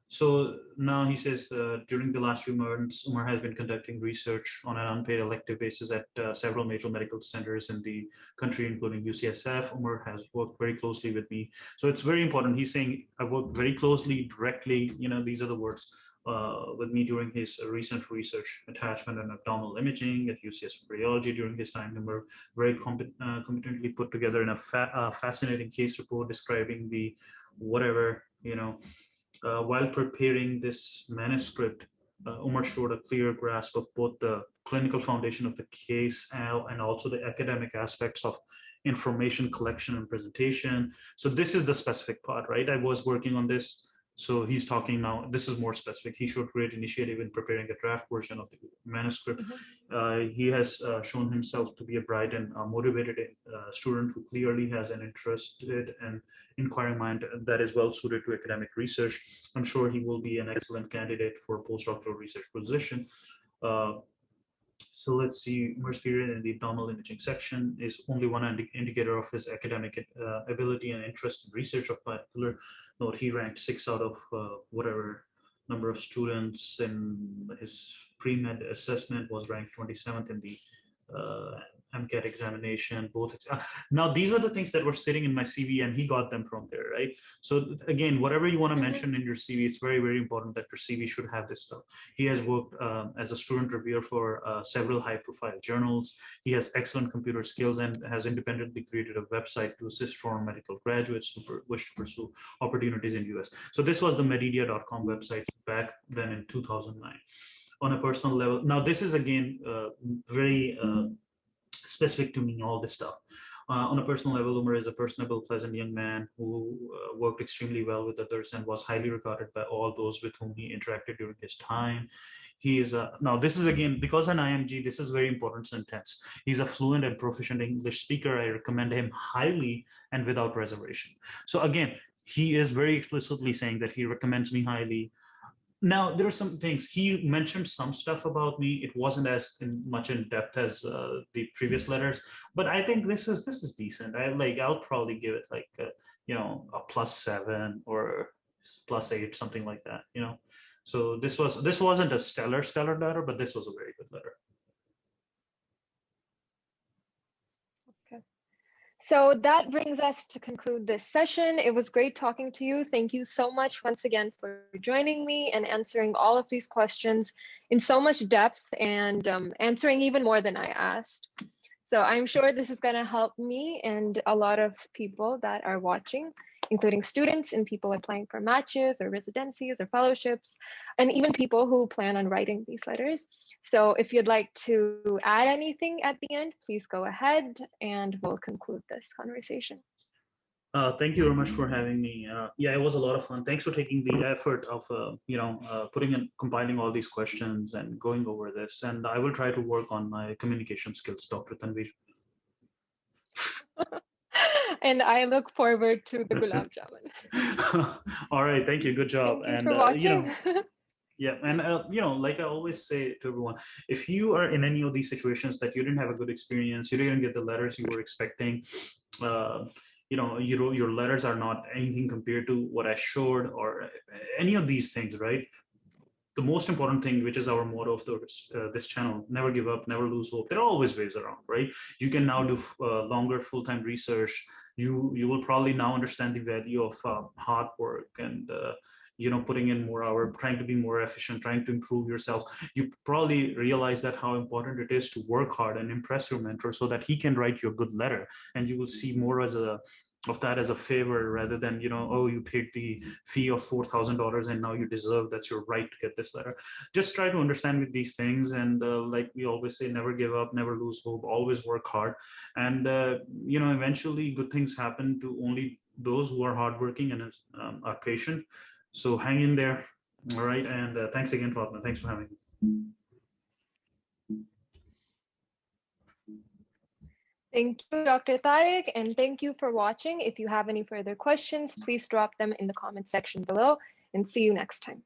So now he says during the last few months, Umar has been conducting research on an unpaid elective basis at several major medical centers in the country, including UCSF. Umar has worked very closely with me. So it's very important. He's saying I worked very closely, directly, these are the words, with me during his recent research, attachment and abdominal imaging at UCSF radiology during his time. Umar very competently put together in a fascinating case report describing the whatever, while preparing this manuscript, Umar showed a clear grasp of both the clinical foundation of the case and also the academic aspects of information collection and presentation. So this is the specific part, right? I was working on this. So he's talking now, this is more specific. He showed great initiative in preparing a draft version of the manuscript. He has shown himself to be a bright and motivated student who clearly has an interested and inquiring mind that is well suited to academic research. I'm sure he will be an excellent candidate for a postdoctoral research position. So let's see, Umar's period in the abdominal imaging section is only one indicator of his academic ability and interest in research. Of particular note, he ranked 6 out of whatever number of students in his pre-med assessment, was ranked 27th in the MCAT examination, now these were the things that were sitting in my CV, and he got them from there, right? So again, whatever you want to mention in your CV, it's very, very important that your CV should have this stuff. He has worked as a student reviewer for several high-profile journals. He has excellent computer skills and has independently created a website to assist foreign medical graduates who wish to pursue opportunities in US. So this was the medidia.com website back then in 2009. On a personal level, now this is again very specific to me, all this stuff. On a personal level, Umar is a personable, pleasant young man who worked extremely well with others and was highly regarded by all those with whom he interacted during his time. He is now this is again, because an IMG, this is very important sentence. He's a fluent and proficient English speaker. I recommend him highly and without reservation. So again, he is very explicitly saying that he recommends me highly. Now, there are some things. He mentioned some stuff about me. It wasn't as much in depth as the previous letters, but I think this is decent. I'll probably give it like a +7 or +8, something like that. So this wasn't a stellar letter, but this was a very good letter. So that brings us to conclude this session. It was great talking to you. Thank you so much once again for joining me and answering all of these questions in so much depth and answering even more than I asked. So I'm sure this is going to help me and a lot of people that are watching. including students and people applying for matches or residencies or fellowships, and even people who plan on writing these letters. So if you'd like to add anything at the end, please go ahead and we'll conclude this conversation. Thank you very much for having me. Yeah, it was a lot of fun. Thanks for taking the effort of, putting and compiling all these questions and going over this. And I will try to work on my communication skills, Dr. Tanvir. And I look forward to the gulab jamun. All right, thank you. Good job. Thank you for watching. Yeah, and like I always say to everyone, if you are in any of these situations that you didn't have a good experience, you didn't get the letters you were expecting, your letters are not anything compared to what I showed or any of these things, right? The most important thing, which is our motto of this channel, never give up, never lose hope. There are always ways around, right? You can now do longer full-time research. You will probably now understand the value of hard work and putting in more hours, trying to be more efficient, trying to improve yourself. You probably realize that how important it is to work hard and impress your mentor so that he can write you a good letter, and you will see more of that as a favor rather than, oh, you paid the fee of $4,000 and now you deserve, that's your right to get this letter. Just try to understand with these things. And like we always say, never give up, never lose hope, always work hard. And, eventually good things happen to only those who are hardworking and are patient. So hang in there. All right. And thanks again, Fatma. Thanks for having me. Thank you, Dr. Tariq, and thank you for watching. If you have any further questions, please drop them in the comment section below, and see you next time.